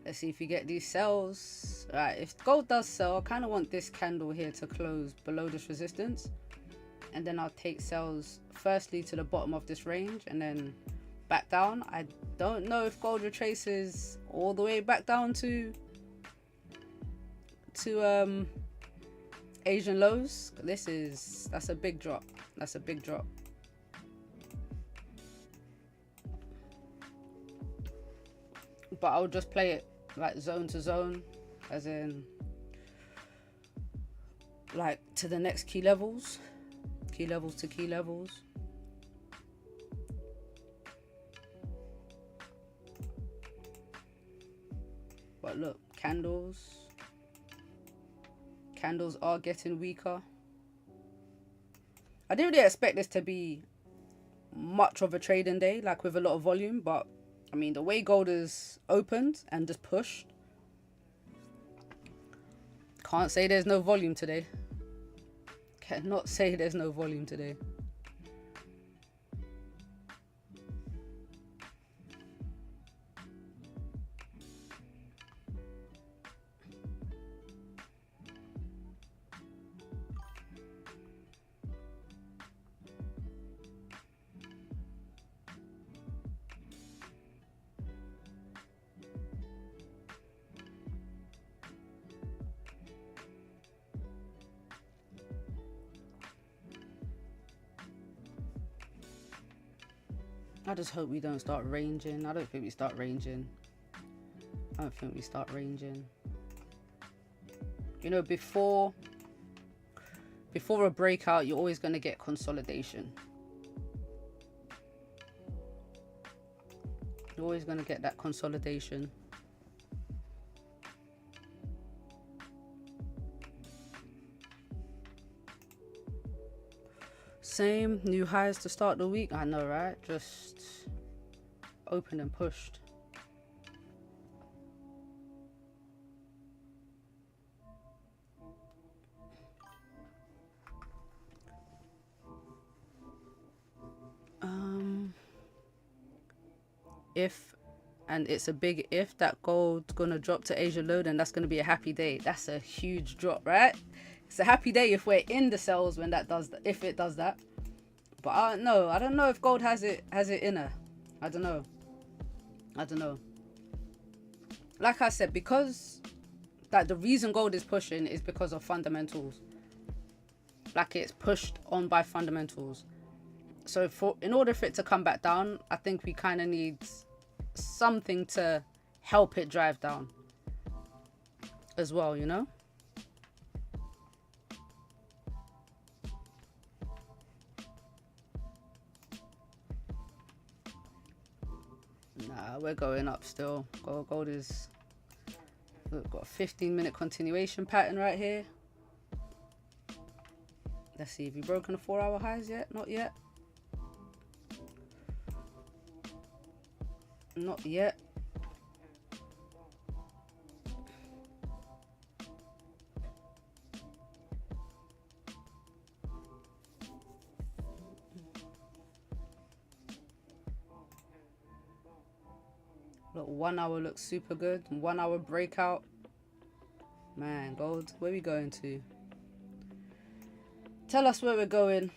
Speaker 1: Let's see if you get these sells. Right, if gold does sell, I kind of want this candle here to close below this resistance, and then I'll take sells firstly to the bottom of this range and then back down. I don't know if gold retraces all the way back down to Asian lows. That's a big drop. That's a big drop. But I'll just play it like zone to zone, as in like to the next key levels to key levels. But look, candles are getting weaker. I didn't really expect this to be much of a trading day, like with a lot of volume, but I mean, the way gold is opened and just pushed, can't say there's no volume today. Cannot say there's no volume today. I just hope we don't start ranging. I don't think we start ranging. I don't think we start ranging. You know, before a breakout, you're always going to get consolidation. You're always going to get that consolidation. Same new highs to start the week. I know, right? Just opened and pushed. if, and it's a big if, that gold's gonna drop to Asia low, then that's gonna be a happy day. That's a huge drop, right? It's a happy day if we're in the sells when that does that, if it does that. But I don't know if gold has it in her. I don't know. Like I said, because that the reason gold is pushing is because of fundamentals. Like, it's pushed on by fundamentals. So in order for it to come back down, I think we kind of need something to help it drive down as well, you know? Nah, we're going up still. Gold is, we've got a 15-minute continuation pattern right here. Let's see, have you broken the 4-hour highs yet? Not yet. Not yet. Look, 1 hour looks super good. 1 hour breakout. Man, gold, where are we going to? Tell us where we're going.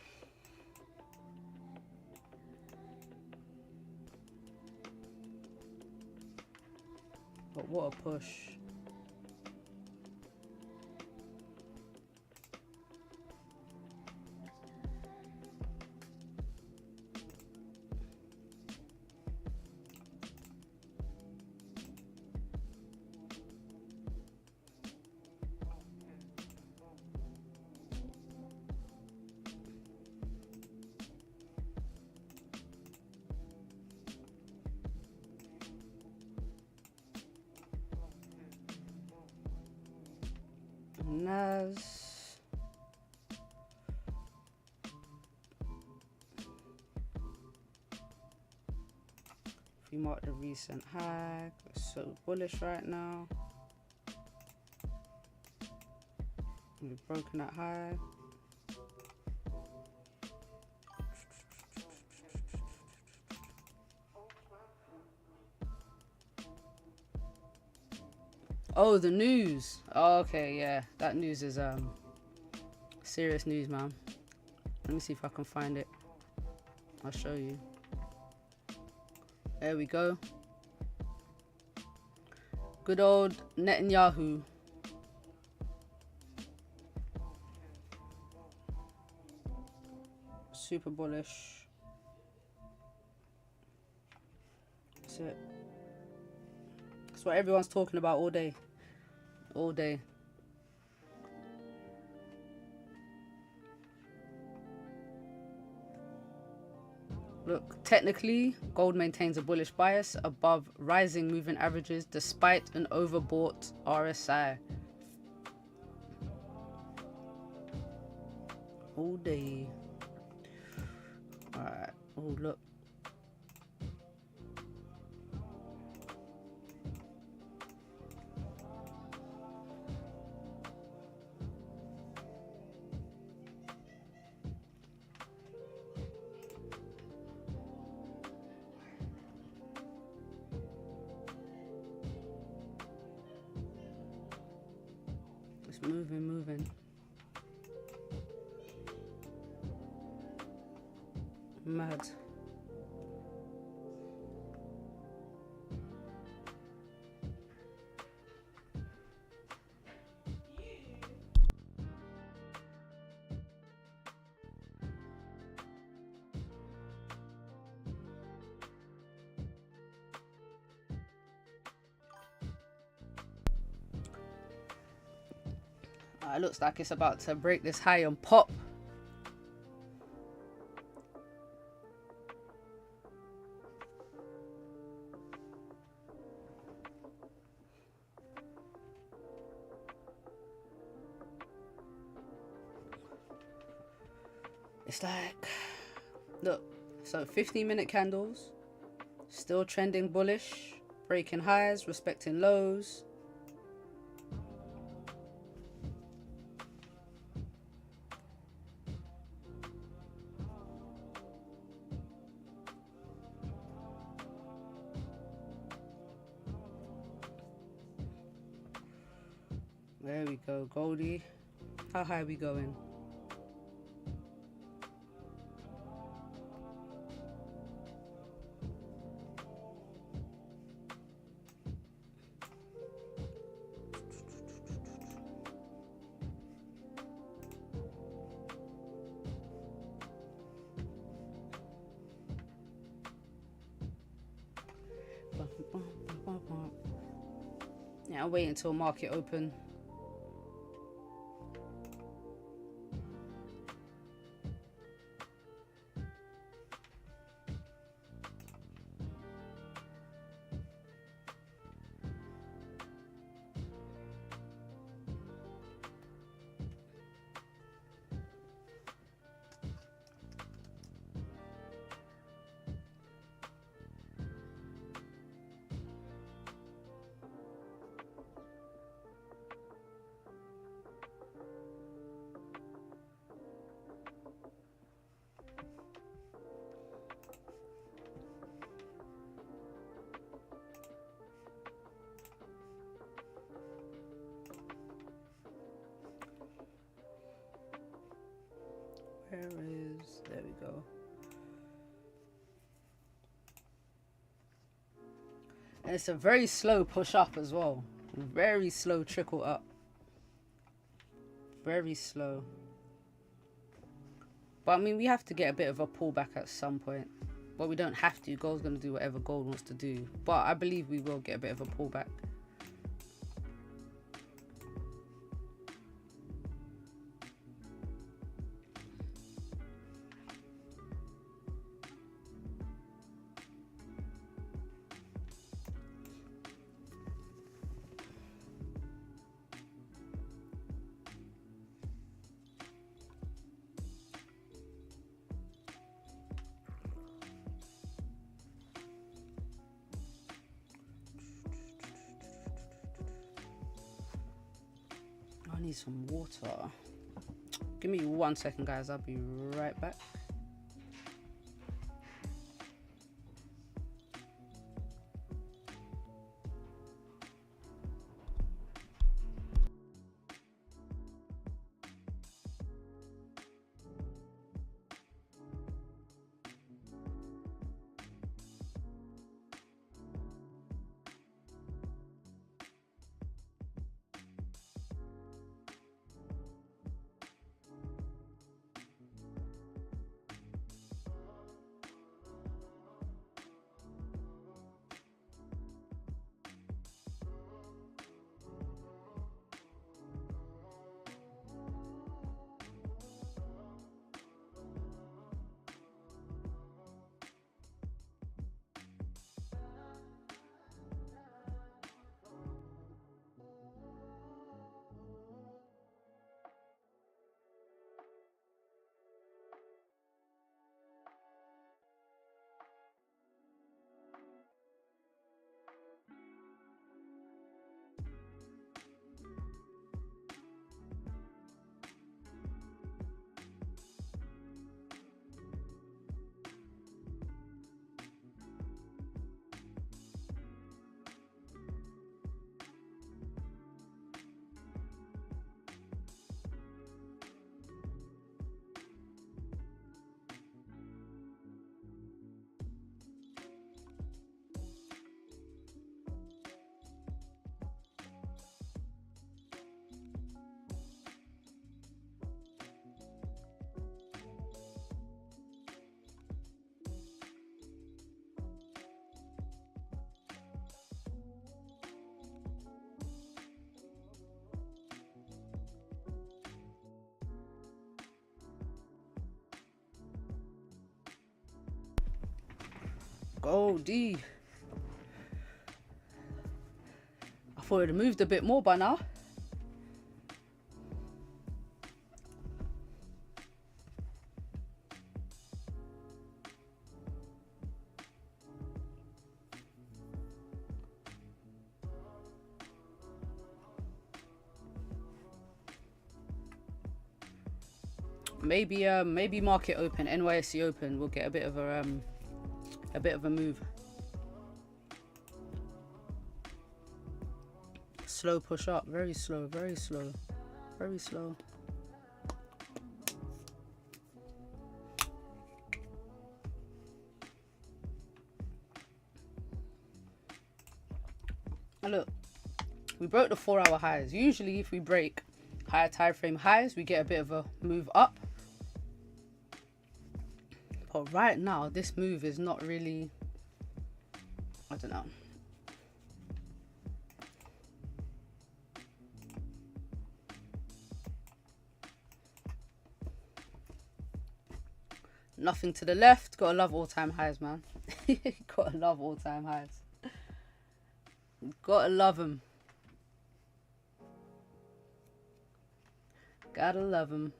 Speaker 1: But what a push. NAS. If we mark the recent high, it's so bullish right now. We've broken that high. Oh, the news. Oh, okay, yeah. That news is serious news, man. Let me see if I can find it. I'll show you. There we go. Good old Netanyahu. Super bullish. That's it. That's what everyone's talking about all day. All day. Look, technically, gold maintains a bullish bias above rising moving averages despite an overbought RSI. All day. Alright. Oh, look. Moving. Mad. It looks like it's about to break this high and pop. It's like, look, so 15-minute candles, still trending bullish, breaking highs, respecting lows. There we go, Goldie. How high are we going? Yeah, I'll wait until market open. There we go. And it's a very slow push up as well. Very slow trickle up. Very slow. But I mean, we have to get a bit of a pullback at some point. But we don't have to. Gold's going to do whatever gold wants to do. But I believe we will get a bit of a pullback. I need some water. Give me 1 second, guys. I'll be right back. Goldie. I thought it had moved a bit more by now. Maybe market open, NYSE open, we'll get a bit of a move. Slow push up, very slow, very slow, very slow. And look, we broke the 4-hour highs. Usually if we break higher time frame highs, we get a bit of a move up. But right now, this move is not really, I don't know. Nothing to the left. Gotta love all-time highs, man. Gotta love all-time highs. Gotta love them. Gotta love them.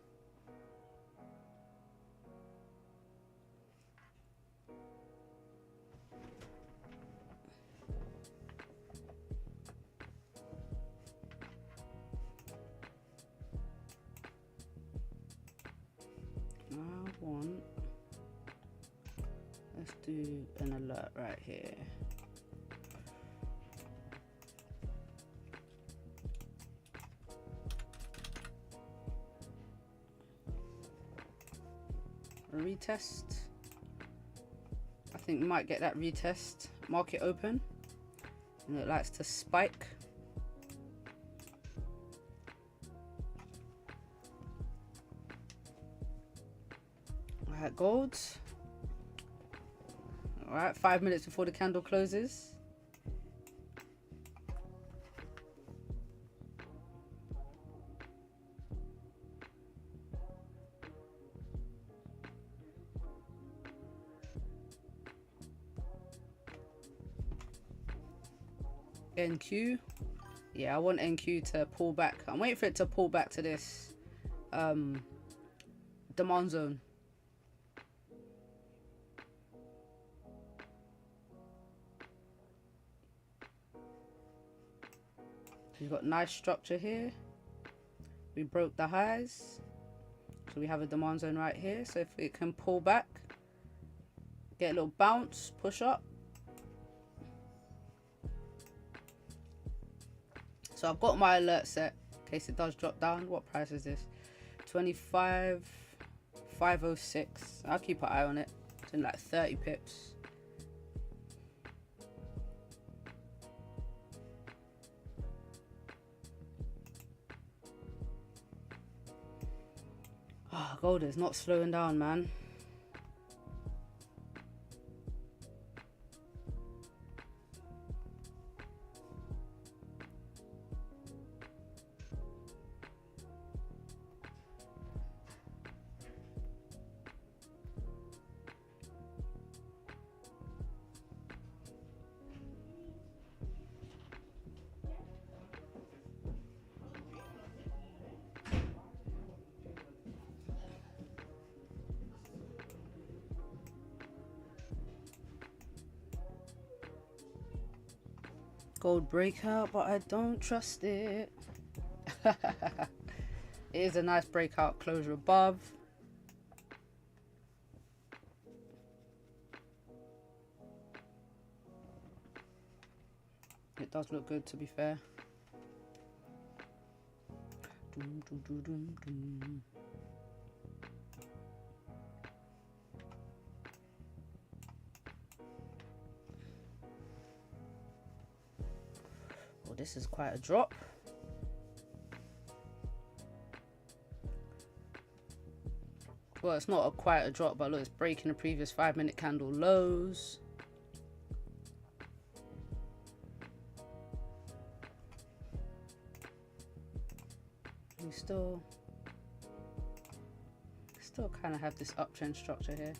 Speaker 1: Let's do an alert right here. A retest. I think we might get that retest. Market open. And it likes to spike. Alright, gold. Alright, 5 minutes before the candle closes. NQ. Yeah, I want NQ to pull back. I'm waiting for it to pull back to this demand zone. We've got nice structure here. We broke the highs. So we have a demand zone right here. So if it can pull back, get a little bounce, push up. So I've got my alert set in case it does drop down. What price is this? 25,506. I'll keep an eye on it. It's in like 30 pips. Oh, gold is not slowing down, man. Gold breakout, but I don't trust it. It is a nice breakout closure above. It does look good, to be fair. Doom, doom, doom, doom, doom. Oh, this is quite a drop. Well, it's not quite a drop, but look, it's breaking the previous 5-minute candle lows. We still kind of have this uptrend structure here.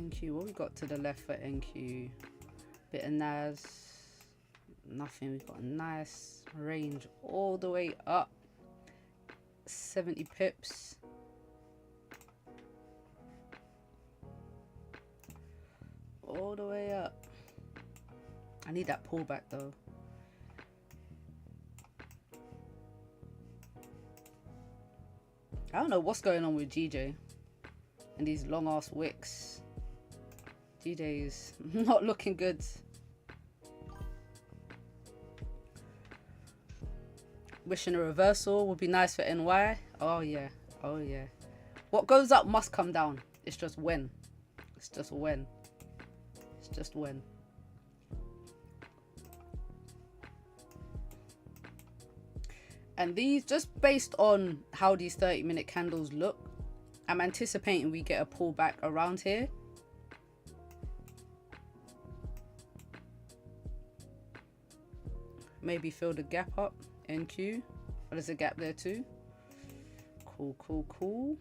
Speaker 1: NQ, what we got to the left for NQ? Bit of NAS, nothing. We've got a nice range all the way up, 70 pips. All the way up. I need that pullback though. I don't know what's going on with GJ and these long ass wicks. GJ is not looking good. Wishing a reversal would be nice for NY. Oh yeah, oh yeah. What goes up must come down. It's just when. It's just when. It's just when. And these, just based on how these 30-minute candles look, I'm anticipating we get a pullback around here. Maybe fill the gap up, NQ. Oh, there's a gap there too. Cool, cool, cool.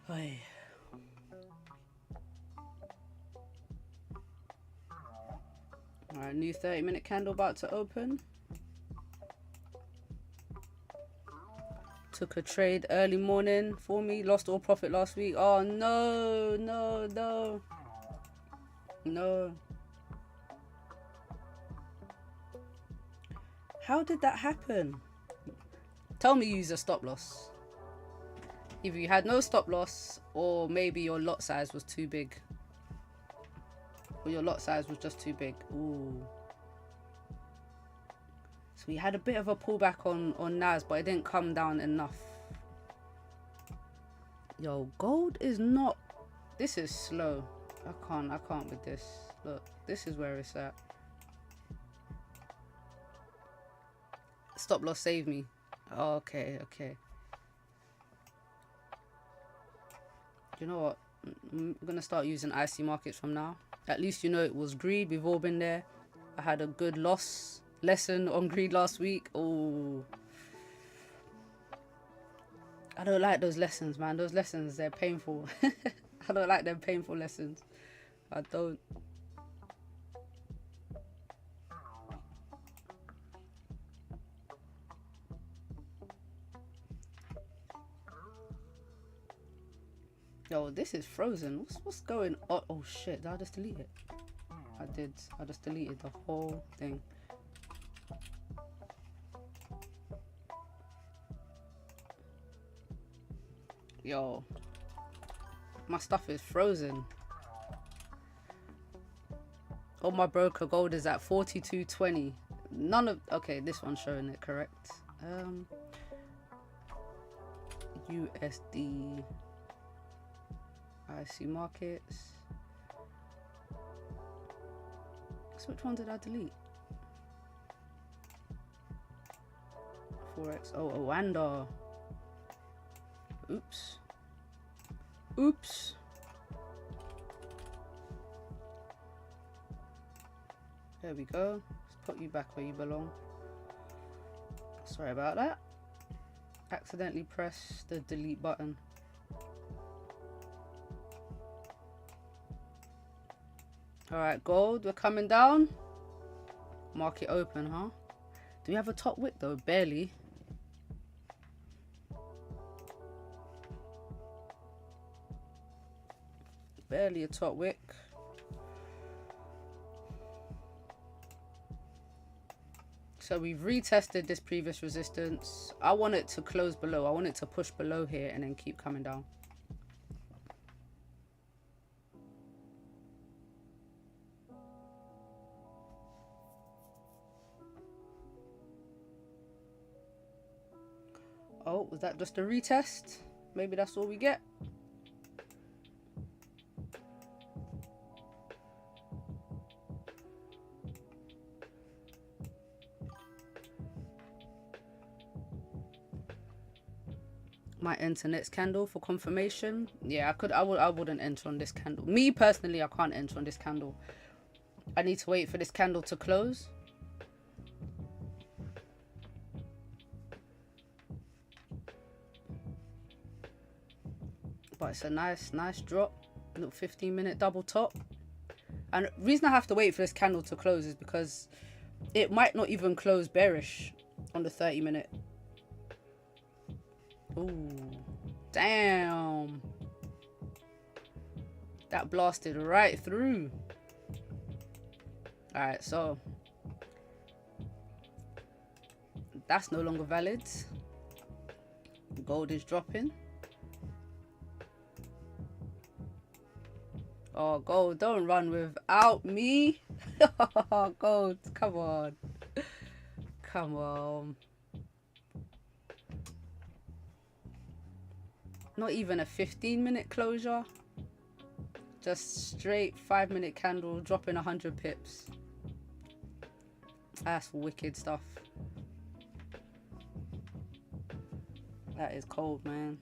Speaker 1: Hey. Alright, new 30-minute candle about to open. Took a trade early morning for me. Lost all profit last week. Oh no, no, no. No. How did that happen? Tell me you use a stop loss. Either you had no stop loss, or maybe your lot size was too big. Or your lot size was just too big. Ooh. So we had a bit of a pullback on NAS, but it didn't come down enough. Yo, gold is not... This is slow. I can't with this. Look, this is where it's at. Stop loss save me. Oh, okay, okay. You know what? I'm gonna start using IC markets from now. At least you know it was greed. We've all been there. I had a good lesson on greed last week. Oh, I don't like those lessons, man. Those lessons, they're painful. I don't like them painful lessons. I don't. Yo, this is frozen. What's going on? Oh shit, did I just delete it? I did. I just deleted the whole thing. Yo, my stuff is frozen. Oh, my broker gold is at 42.20. None of... Okay, this one's showing it correct. USD... IC markets. So which one did I delete? Forex. Oh, Wanda. Oops. Oops. There we go. Let's put you back where you belong. Sorry about that. Accidentally pressed the delete button. Alright, gold, we're coming down. Market open, huh? Do we have a top wick though? Barely. Barely a top wick. So we've retested this previous resistance. I want it to close below. I want it to push below here and then keep coming down. Oh, was that just a retest? Maybe that's all we get. Might enter next candle for confirmation. Yeah, I wouldn't enter on this candle. Me personally, I can't enter on this candle. I need to wait for this candle to close. But it's a nice drop. Little 15-minute double top. And the reason I have to wait for this candle to close is because it might not even close bearish on the 30-minute. Ooh, damn. That blasted right through. Alright, so that's no longer valid. Gold is dropping. Oh, gold, don't run without me. Gold, come on. Come on. Not even a 15-minute closure. Just straight 5-minute candle dropping 100 pips. That's wicked stuff. That is cold, man.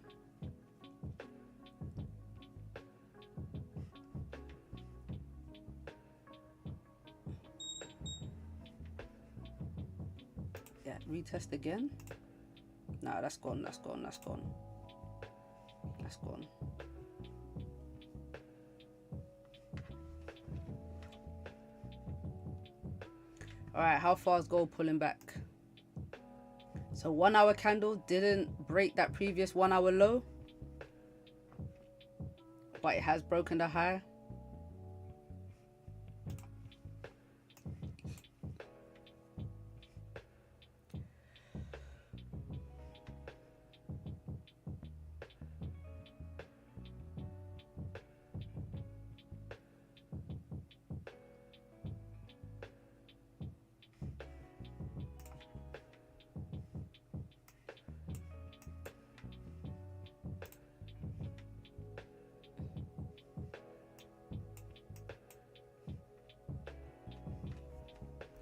Speaker 1: Yeah, retest again. Nah, that's gone, that's gone, that's gone. That's gone. Alright, how far is gold pulling back? So 1 hour candle didn't break that previous 1 hour low, but it has broken the high.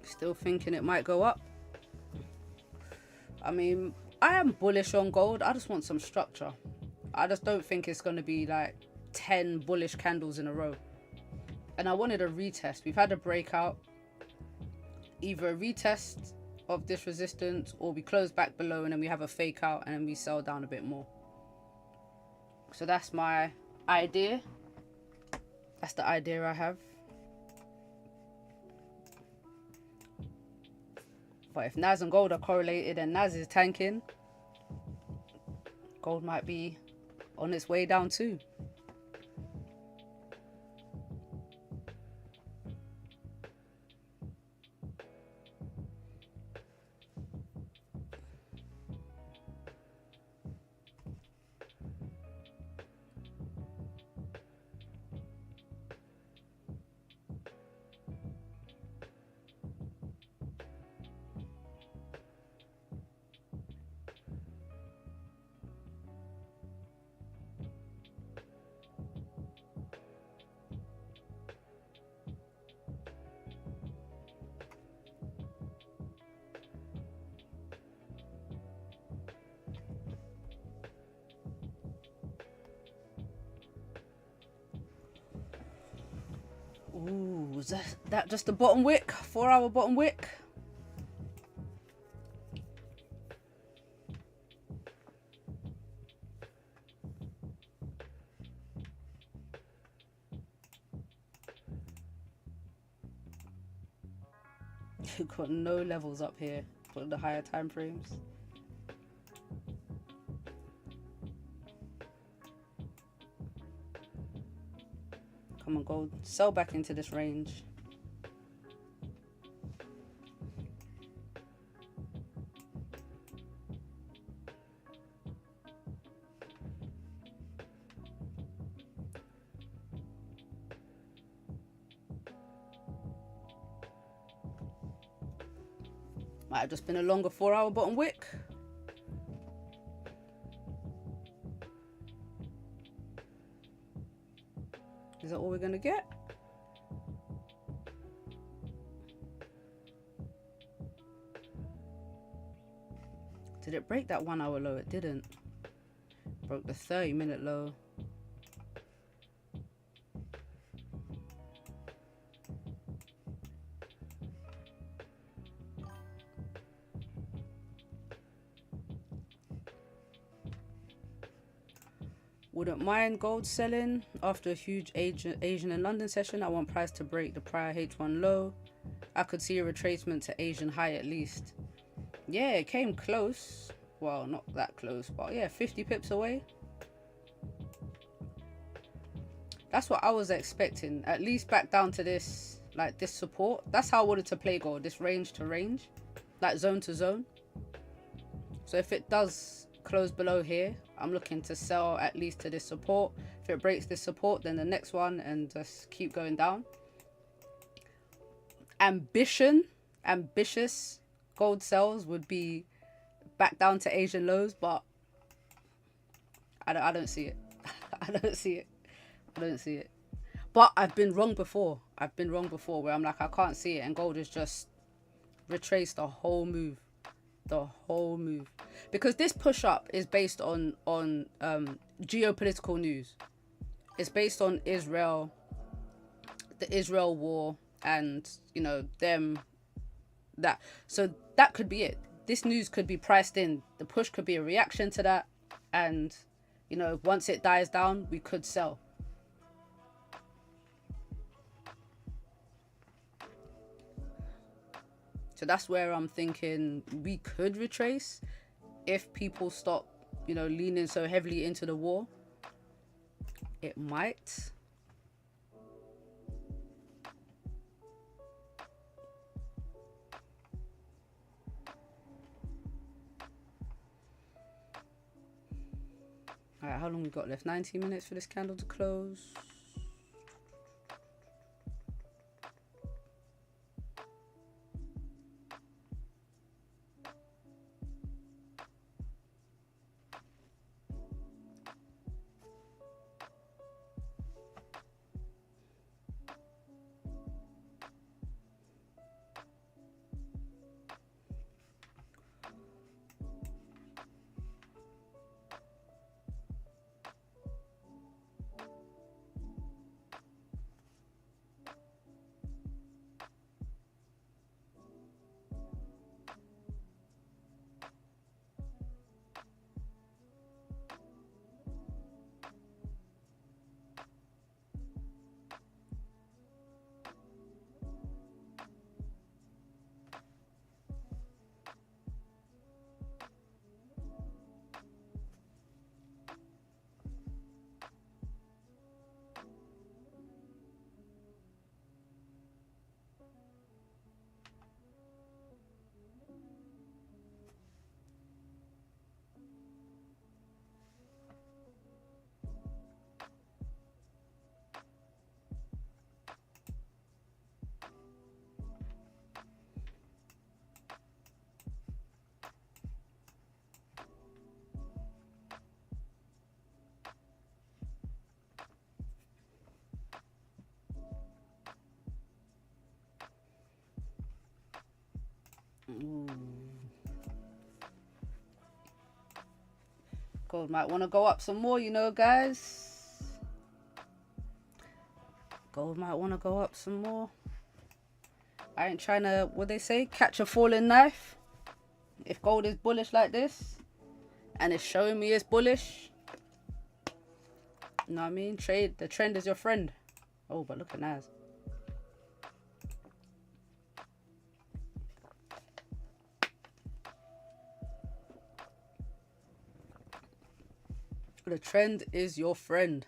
Speaker 1: Still thinking it might go up. I mean, I am bullish on gold. I just want some structure. I just don't think it's going to be like 10 bullish candles in a row. And I wanted a retest. We've had a breakout. Either a retest of this resistance or we close back below and then we have a fake out and then we sell down a bit more. So that's my idea. That's the idea I have. But if NAS and gold are correlated and NAS is tanking, gold might be on its way down too. Ooh, was that just the bottom wick? 4 hour bottom wick? You've got no levels up here for the higher time frames. Come on, gold. Sell back into this range. Might have just been a longer 4-hour bottom wick. Is that all we're gonna get? Did it break that 1 hour low? It didn't. Broke the 30-minute low. Wouldn't mind gold selling after a huge Asian and London session. I want price to break the prior H1 low. I could see a retracement to Asian high at least. Yeah, it came close. Well, not that close, but yeah, 50 pips away. That's what I was expecting. At least back down to this, like this support. That's how I wanted to play gold. This range to range, like zone to zone. So if it does close below here, I'm looking to sell at least to this support. If it breaks this support, then the next one, and just keep going down. Ambitious gold sells would be back down to Asian lows, but I don't see it. I don't see it. I don't see it. But I've been wrong before. I've been wrong before where I'm like, I can't see it, and gold is just retraced the whole move. The whole move. Because this push up is based on geopolitical news. It's based on Israel, the Israel war, and you know them, that. So that could be it. This news could be priced in. The push could be a reaction to that, and you know, once it dies down, we could sell. So that's where I'm thinking we could retrace if people stop, you know, leaning so heavily into the war. It might. All right, how long we got left? 19 minutes for this candle to close. Ooh. Gold might want to go up some more, you know, guys. Gold might want to go up some more. I ain't trying to, what they say, catch a falling knife. If gold is bullish like this, and it's showing me it's bullish, you know what I mean? Trade, the trend is your friend. Oh, but look at NAS. The trend is your friend.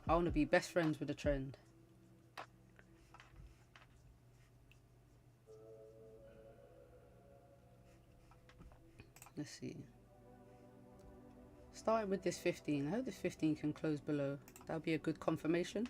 Speaker 1: I want to be best friends with the trend. Let's see. Starting with this 15. I hope this 15 can close below. That'll be a good confirmation.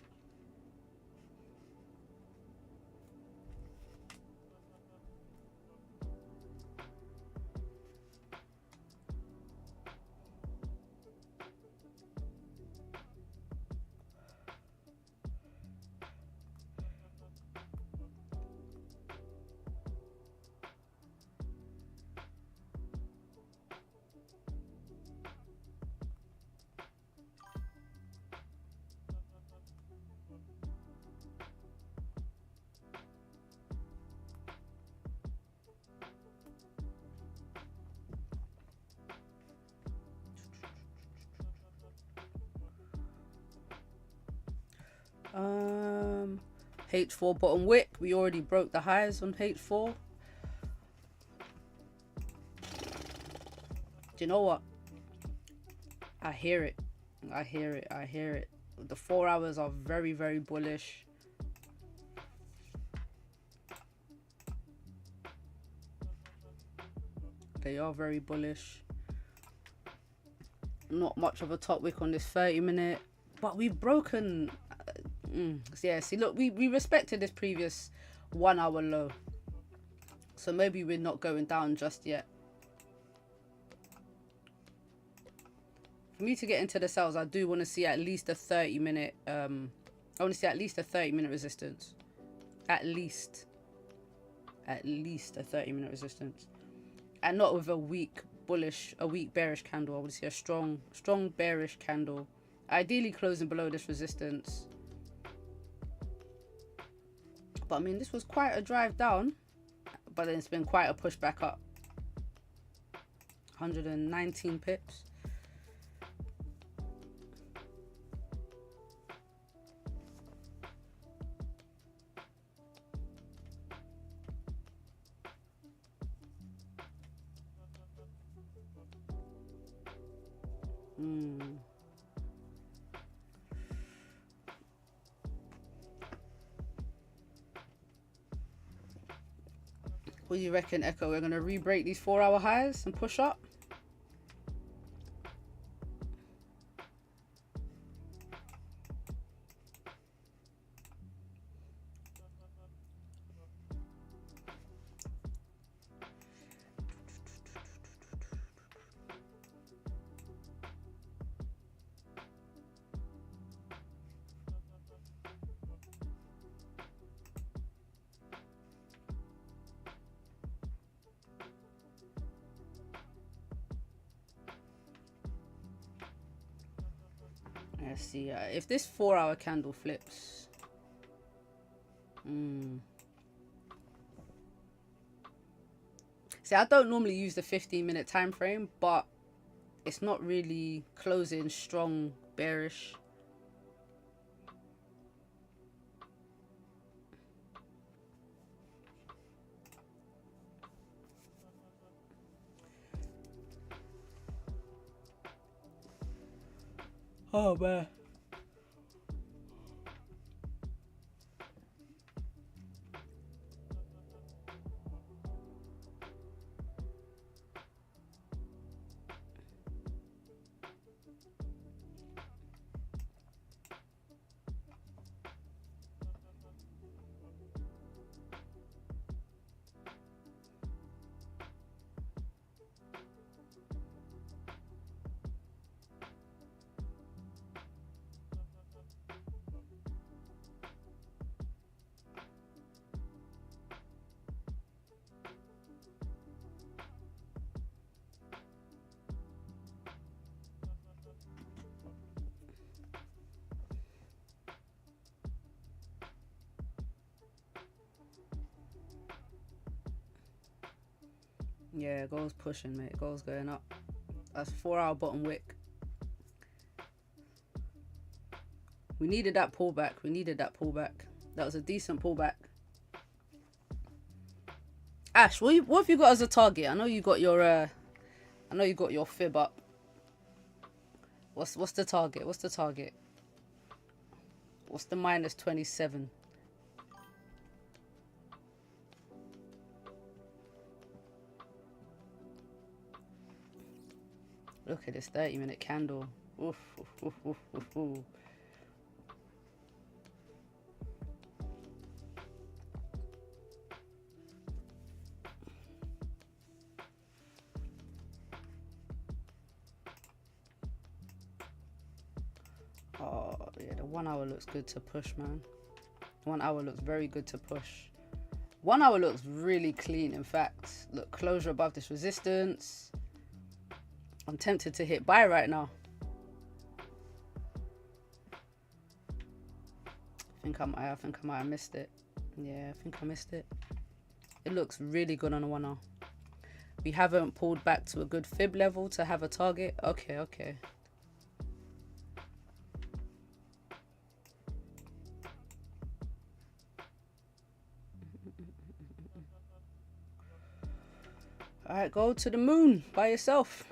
Speaker 1: H4 bottom wick. We already broke the highs on H4. Do you know what? I hear it. I hear it. I hear it. The 4 hours are very, very bullish. They are very bullish. Not much of a top wick on this 30-minute, but we've broken. Yeah, see, look, we respected this previous 1 hour low, so maybe we're not going down just yet. For me to get into the sells, I do want to see at least a 30-minute. I want to see at least a 30-minute resistance. At least a 30-minute resistance, and not with a weak bullish, a weak bearish candle. I want to see a strong bearish candle, ideally closing below this resistance. But I mean, this was quite a drive down, but then it's been quite a push back up. 119 pips. What do you reckon, Echo? We're going to re-break these 4 hour highs and push up? Let's see, if this 4 hour candle flips. See, I don't normally use the 15-minute time frame, but it's not really closing strong bearish. Oh man. Yeah, gold's pushing, mate. Gold's going up. That's 4 hour bottom wick. We needed that pullback. We needed that pullback. That was a decent pullback. Ash, what have you got as a target? I know you got your fib up. What's the target? What's the target? What's the minus 27? Look at this 30-minute candle. Oof, oof, oof, oof, oof, oof. Oh, yeah, the 1 hour looks good to push, man. 1 hour looks very good to push. 1 hour looks really clean, in fact. Look, closure above this resistance. I'm tempted to hit buy right now. I think I might have missed it. Yeah, I think I missed it. It looks really good on a 1 hour. We haven't pulled back to a good fib level to have a target. Okay. Alright, go to the moon by yourself.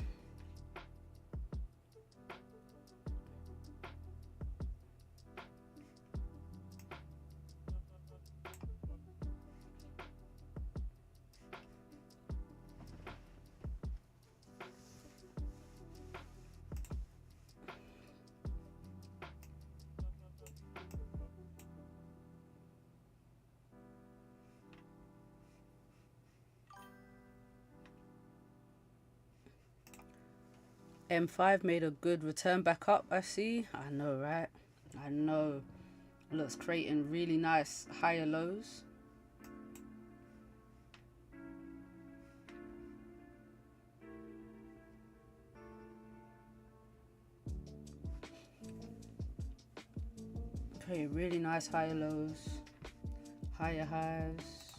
Speaker 1: M5 made a good return back up, I see. I know, right? I know. Looks creating really nice higher lows. Okay, really nice higher lows, higher highs.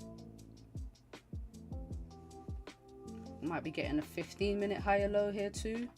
Speaker 1: Might be getting a 15-minute higher low here too.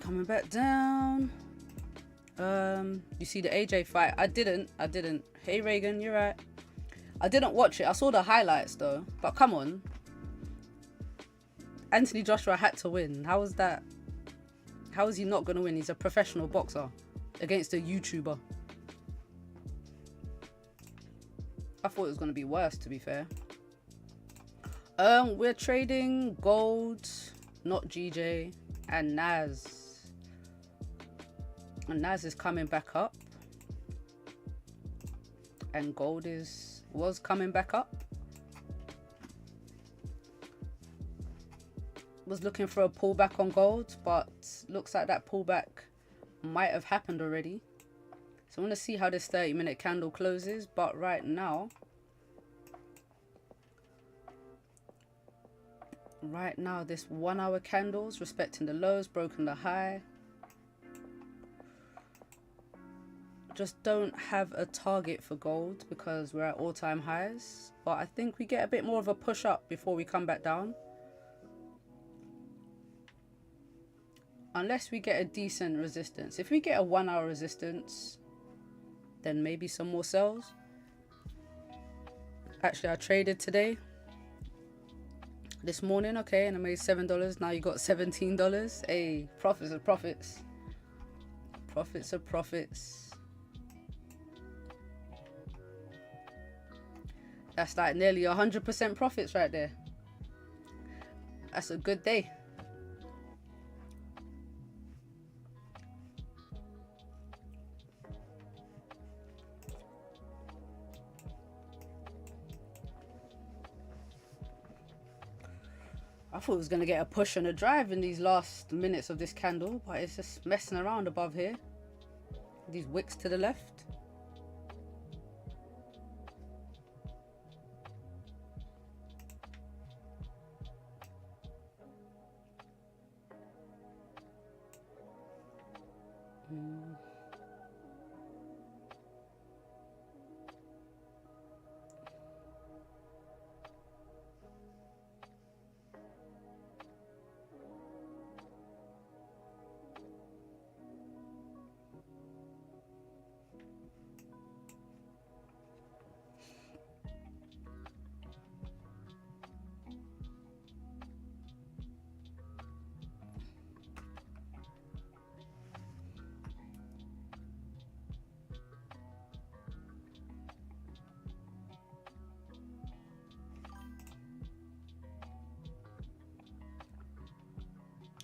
Speaker 1: Coming back down. You see the AJ fight? I didn't. Hey Reagan, you're right. I didn't watch it. I saw the highlights though. But come on. Anthony Joshua had to win. How was that? How is he not going to win? He's a professional boxer against a YouTuber. I thought it was going to be worse, to be fair. We're trading gold, not GJ, and NAS. And NAS is coming back up. And gold was coming back up. Was looking for a pullback on gold, but looks like that pullback might have happened already. So I want to see how this 30-minute candle closes, but right now this 1 hour candles respecting the lows, broken the high. Just don't have a target for gold because we're at all-time highs, but I think we get a bit more of a push up before we come back down. Unless we get a decent resistance. If we get a 1 hour resistance, then maybe some more sells. Actually, I traded today. This morning, okay, and I made $7. Now you got $17. Hey, profits are profits. Profits are profits. That's like nearly 100% profits right there. That's a good day. I thought it was going to get a push and a drive in these last minutes of this candle, but it's just messing around above here. These wicks to the left.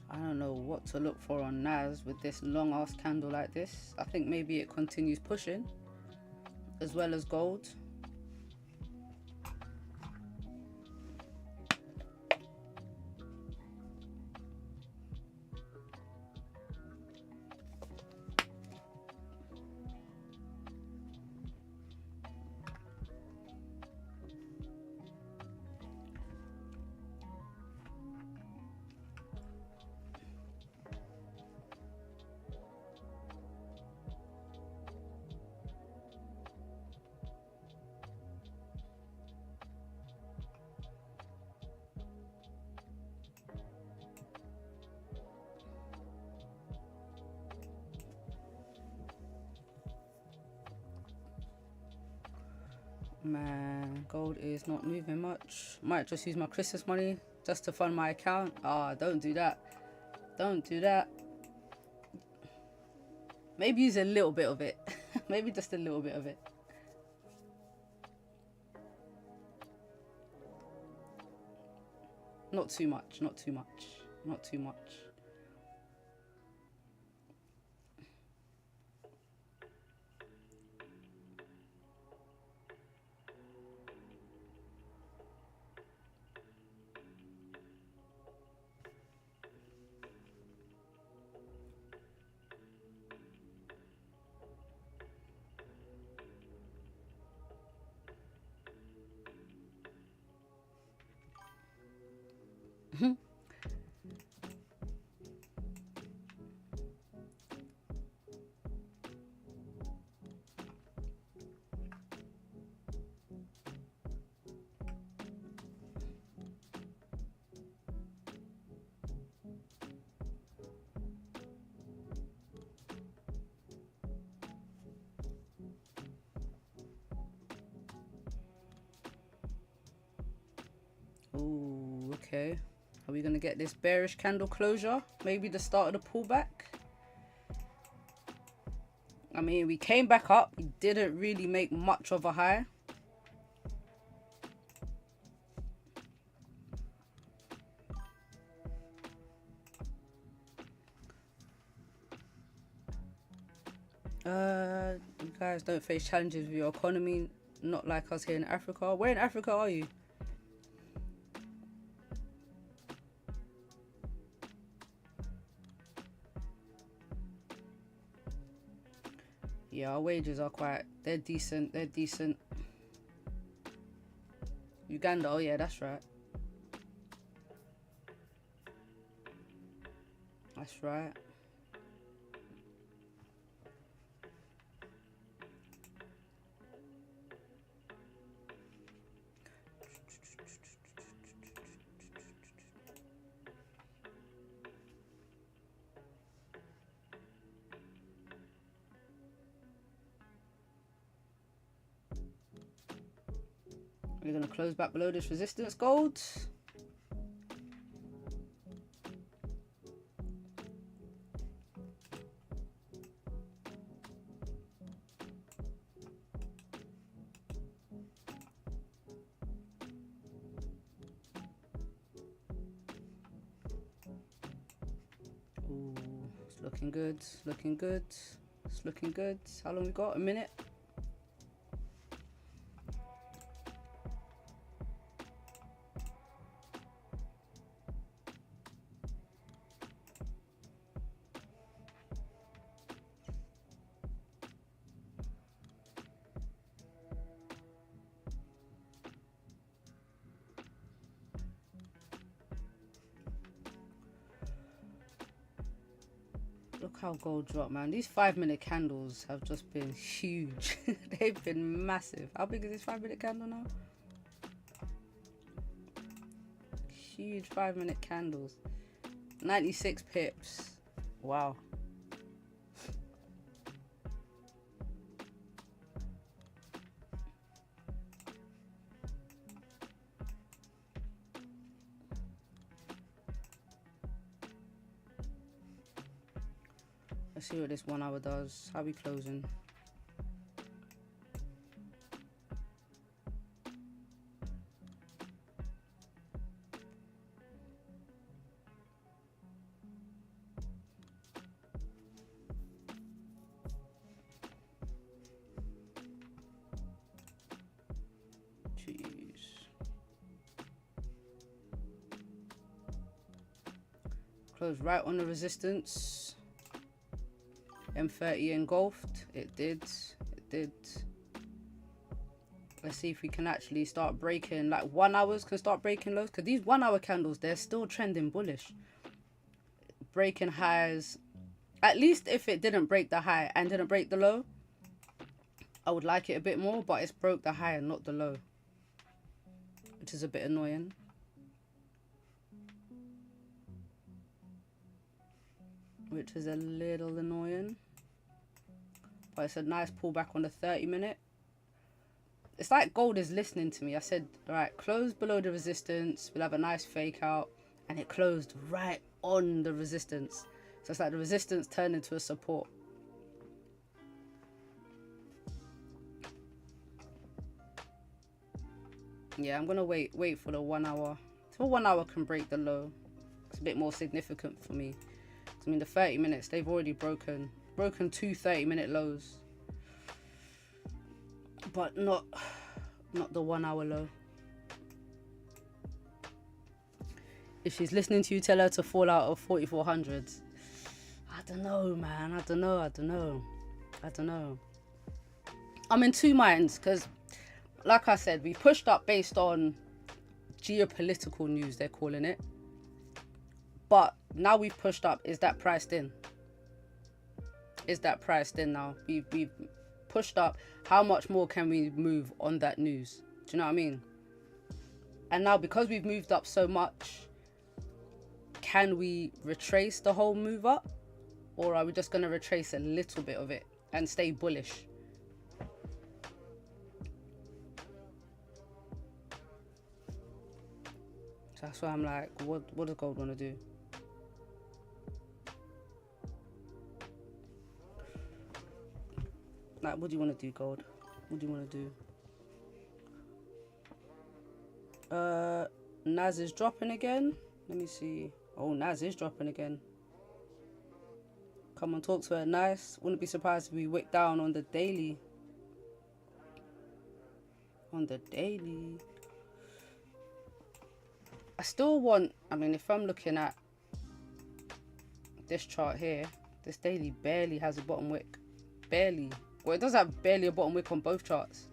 Speaker 1: I don't know what to look for on NAS with this long ass candle like this. I think maybe it continues pushing as well as gold. Man, gold is not moving much. Might just use my Christmas money just to fund my account. Ah, don't do that. Don't do that. Maybe use a little bit of it. Maybe just a little bit of it. Not too much, not too much, not too much. Ooh, okay. Are we gonna get this bearish candle closure? Maybe the start of the pullback? I mean, we came back up. We didn't really make much of a high. You guys don't face challenges with your economy, not like us here in Africa. Where in Africa are you? Yeah, our wages are they're decent, they're decent. Uganda, oh yeah, that's right. That's right. We're going to close back below this resistance, gold. Ooh, it's looking good, it's looking good, it's looking good. How long we got? A minute? Look how gold dropped, man. These 5-minute candles have just been huge. They've been massive. How big is this 5-minute candle now? Huge 5-minute candles. 96 pips. Wow. Let's see what this 1 hour does. How we closing? Closed right on the resistance. M30 engulfed. It did. Let's see if we can actually start breaking, like 1 hours can start breaking lows, because these 1 hour candles, they're still trending bullish. Breaking highs. At least if it didn't break the high and didn't break the low, I would like it a bit more, but it's broke the high and not the low, which is a bit annoying. Which is a little annoying. But it's a nice pullback on the 30-minute. It's like gold is listening to me. I said, right, close below the resistance. We'll have a nice fake out. And it closed right on the resistance. So it's like the resistance turned into a support. Yeah, I'm going to wait for the 1 hour. Till 1 hour can break the low. It's a bit more significant for me. I mean, the 30 minutes, they've already broken 2 30-minute lows. But not the 1 hour low. If she's listening to you, tell her to fall out of 4400s. I don't know, man. I don't know. I'm in two minds because, like I said, we pushed up based on geopolitical news, they're calling it. But now we've pushed up. Is that priced in? Is that priced in now? We've pushed up. How much more can we move on that news? Do you know what I mean? And now because we've moved up so much, can we retrace the whole move up? Or are we just going to retrace a little bit of it and stay bullish? So that's why I'm like, what does gold want to do? Like, what do you want to do, gold? What do you want to do? NAS is dropping again. Let me see. Oh, NAS is dropping again. Come on, talk to her nice. Wouldn't be surprised if we wick down on the daily. On the daily. I still want, I mean, if I'm looking at this chart here, this daily barely has a bottom wick. Barely. Well, it does have barely a bottom wick on both charts.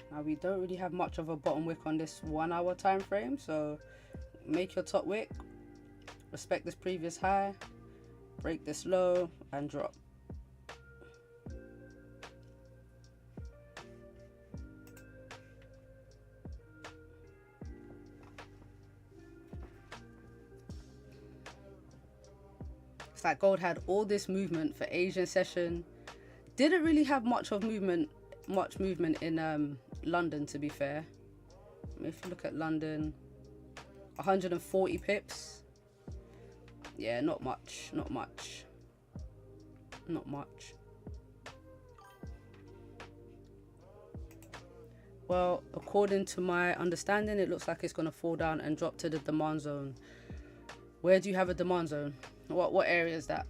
Speaker 1: Now we don't really have much of a bottom wick on this 1 hour time frame, so make your top wick, respect this previous high, break this low and drop. It's like gold had all this movement for Asian session, didn't really have much movement in London, to be fair. If you look at London, 140 pips. Yeah, not much. Well, according to my understanding, it looks like it's going to fall down and drop to the demand zone. Where do you have a demand zone? What area is that?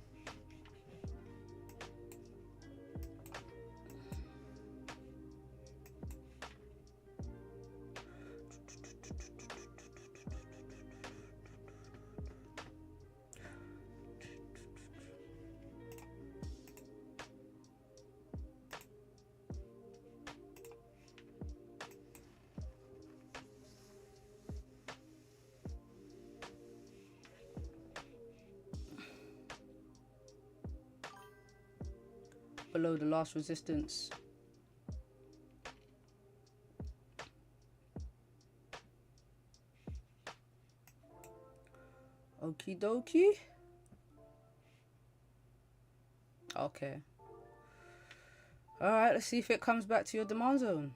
Speaker 1: below the last resistance. Okie dokie. Okay. Alright, let's see if it comes back to your demand zone.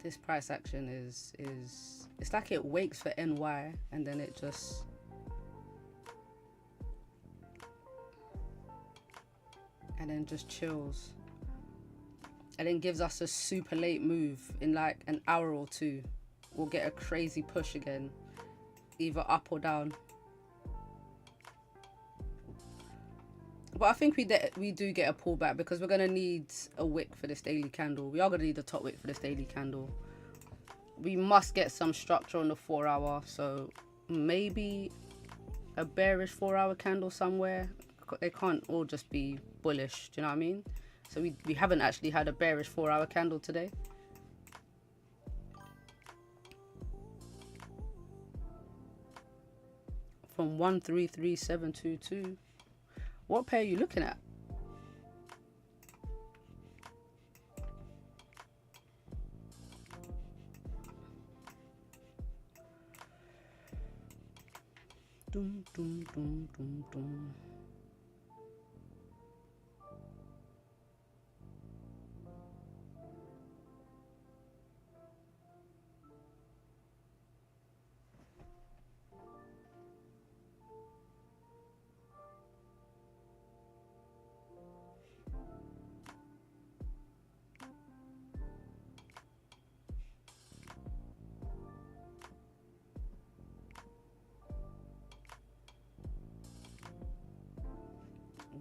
Speaker 1: This price action is it's like it wakes for NY and then it just chills and then gives us a super late move in like an hour or two. We'll get a crazy push again, either up or down. But I think we do get a pullback because we're going to need a wick for this daily candle. We are going to need a top wick for this daily candle. We must get some structure on the 4 hour. So maybe a bearish 4 hour candle somewhere. They can't all just be bullish. Do you know what I mean? So we haven't actually had a bearish 4 hour candle today. From 133722. What pair are you looking at? Dum, dum, dum, dum, dum.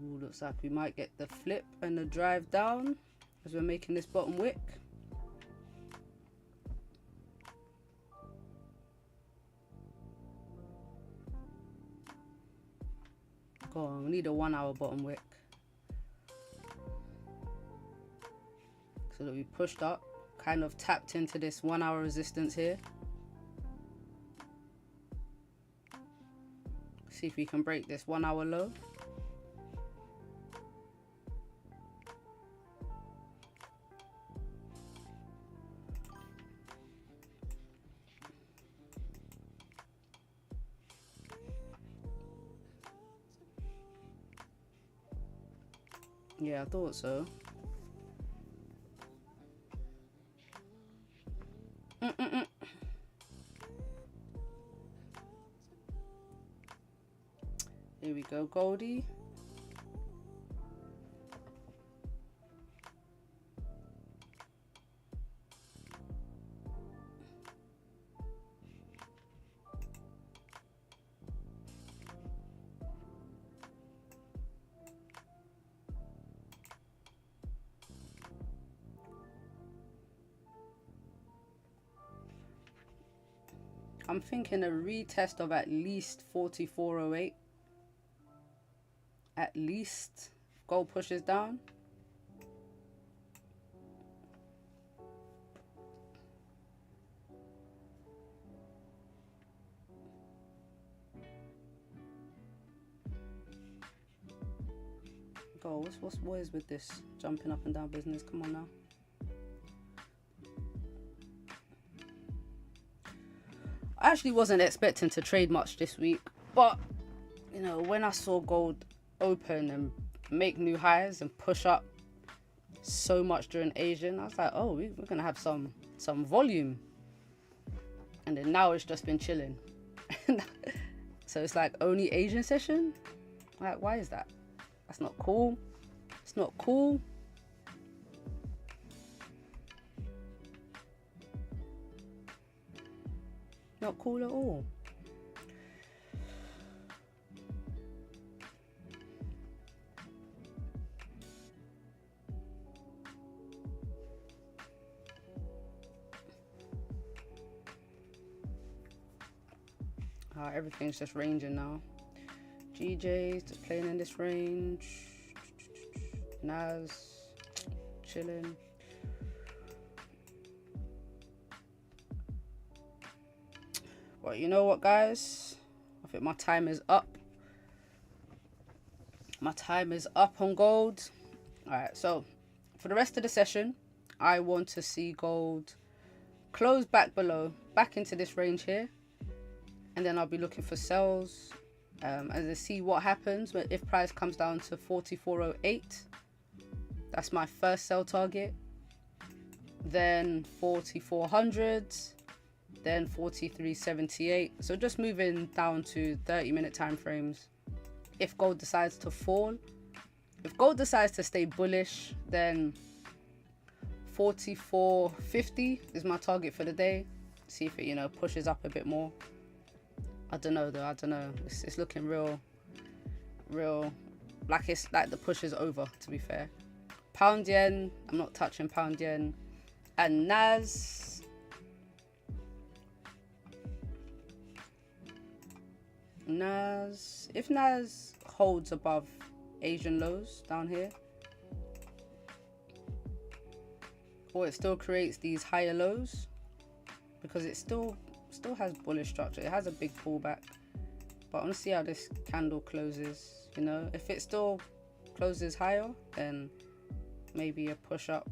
Speaker 1: Ooh, looks like we might get the flip and the drive down as we're making this bottom wick. Go on, we need a 1 hour bottom wick. So that we pushed up, kind of tapped into this 1 hour resistance here. See if we can break this 1 hour low. Yeah, I thought so. Here we go, Goldie. I'm thinking a retest of at least 4408. At least. Gold pushes down. Gold, what is with this jumping up and down business? Come on now. I actually wasn't expecting to trade much this week, but you know, when I saw gold open and make new highs and push up so much during Asian, I was like, oh, we're gonna have some volume. And then now it's just been chilling. So it's like only Asian session. Like, why is that? That's not cool. It's not cool. Not cool at all. Everything's just ranging now. GJ's just playing in this range. NAS chilling. Well, you know what, guys? I think my time is up. My time is up on gold. Alright, so for the rest of the session, I want to see gold close back below, back into this range here. And then I'll be looking for sells. And to see what happens if price comes down to 44.08. That's my first sell target. Then 4400. Then 43.78. So just moving down to 30-minute time frames. If gold decides to fall, if gold decides to stay bullish, then 44.50 is my target for the day. See if it, you know, pushes up a bit more. I don't know though. I don't know. It's looking real like it's like the push is over, to be fair. Pound yen, I'm not touching pound yen. And NAS, if NAS holds above Asian lows down here, or it still creates these higher lows, because it still has bullish structure, it has a big pullback, but I want to see how this candle closes. You know, if it still closes higher, then maybe a push up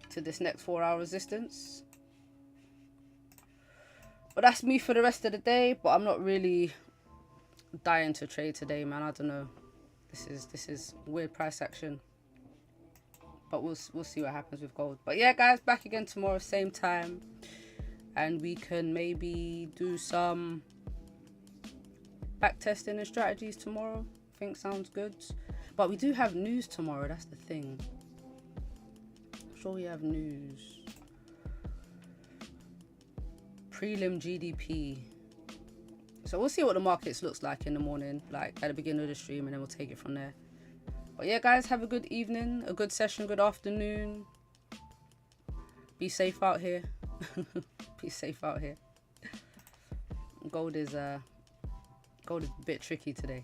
Speaker 1: to this next 4-hour resistance. But that's me for the rest of the day. But I'm not really dying to trade today, man. I don't know. This is weird price action. But we'll see what happens with gold. But yeah, guys, back again tomorrow, same time, and we can maybe do some back testing and strategies tomorrow. I think sounds good. But we do have news tomorrow. That's the thing. I'm sure we have news. Prelim GDP. So we'll see what the markets looks like in the morning, like at the beginning of the stream, and then we'll take it from there. But yeah, guys, have a good evening, a good session, good afternoon. Be safe out here. Be safe out here. Gold is a bit tricky today.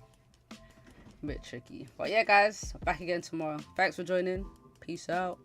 Speaker 1: A bit tricky. But yeah, guys, back again tomorrow. Thanks for joining. Peace out.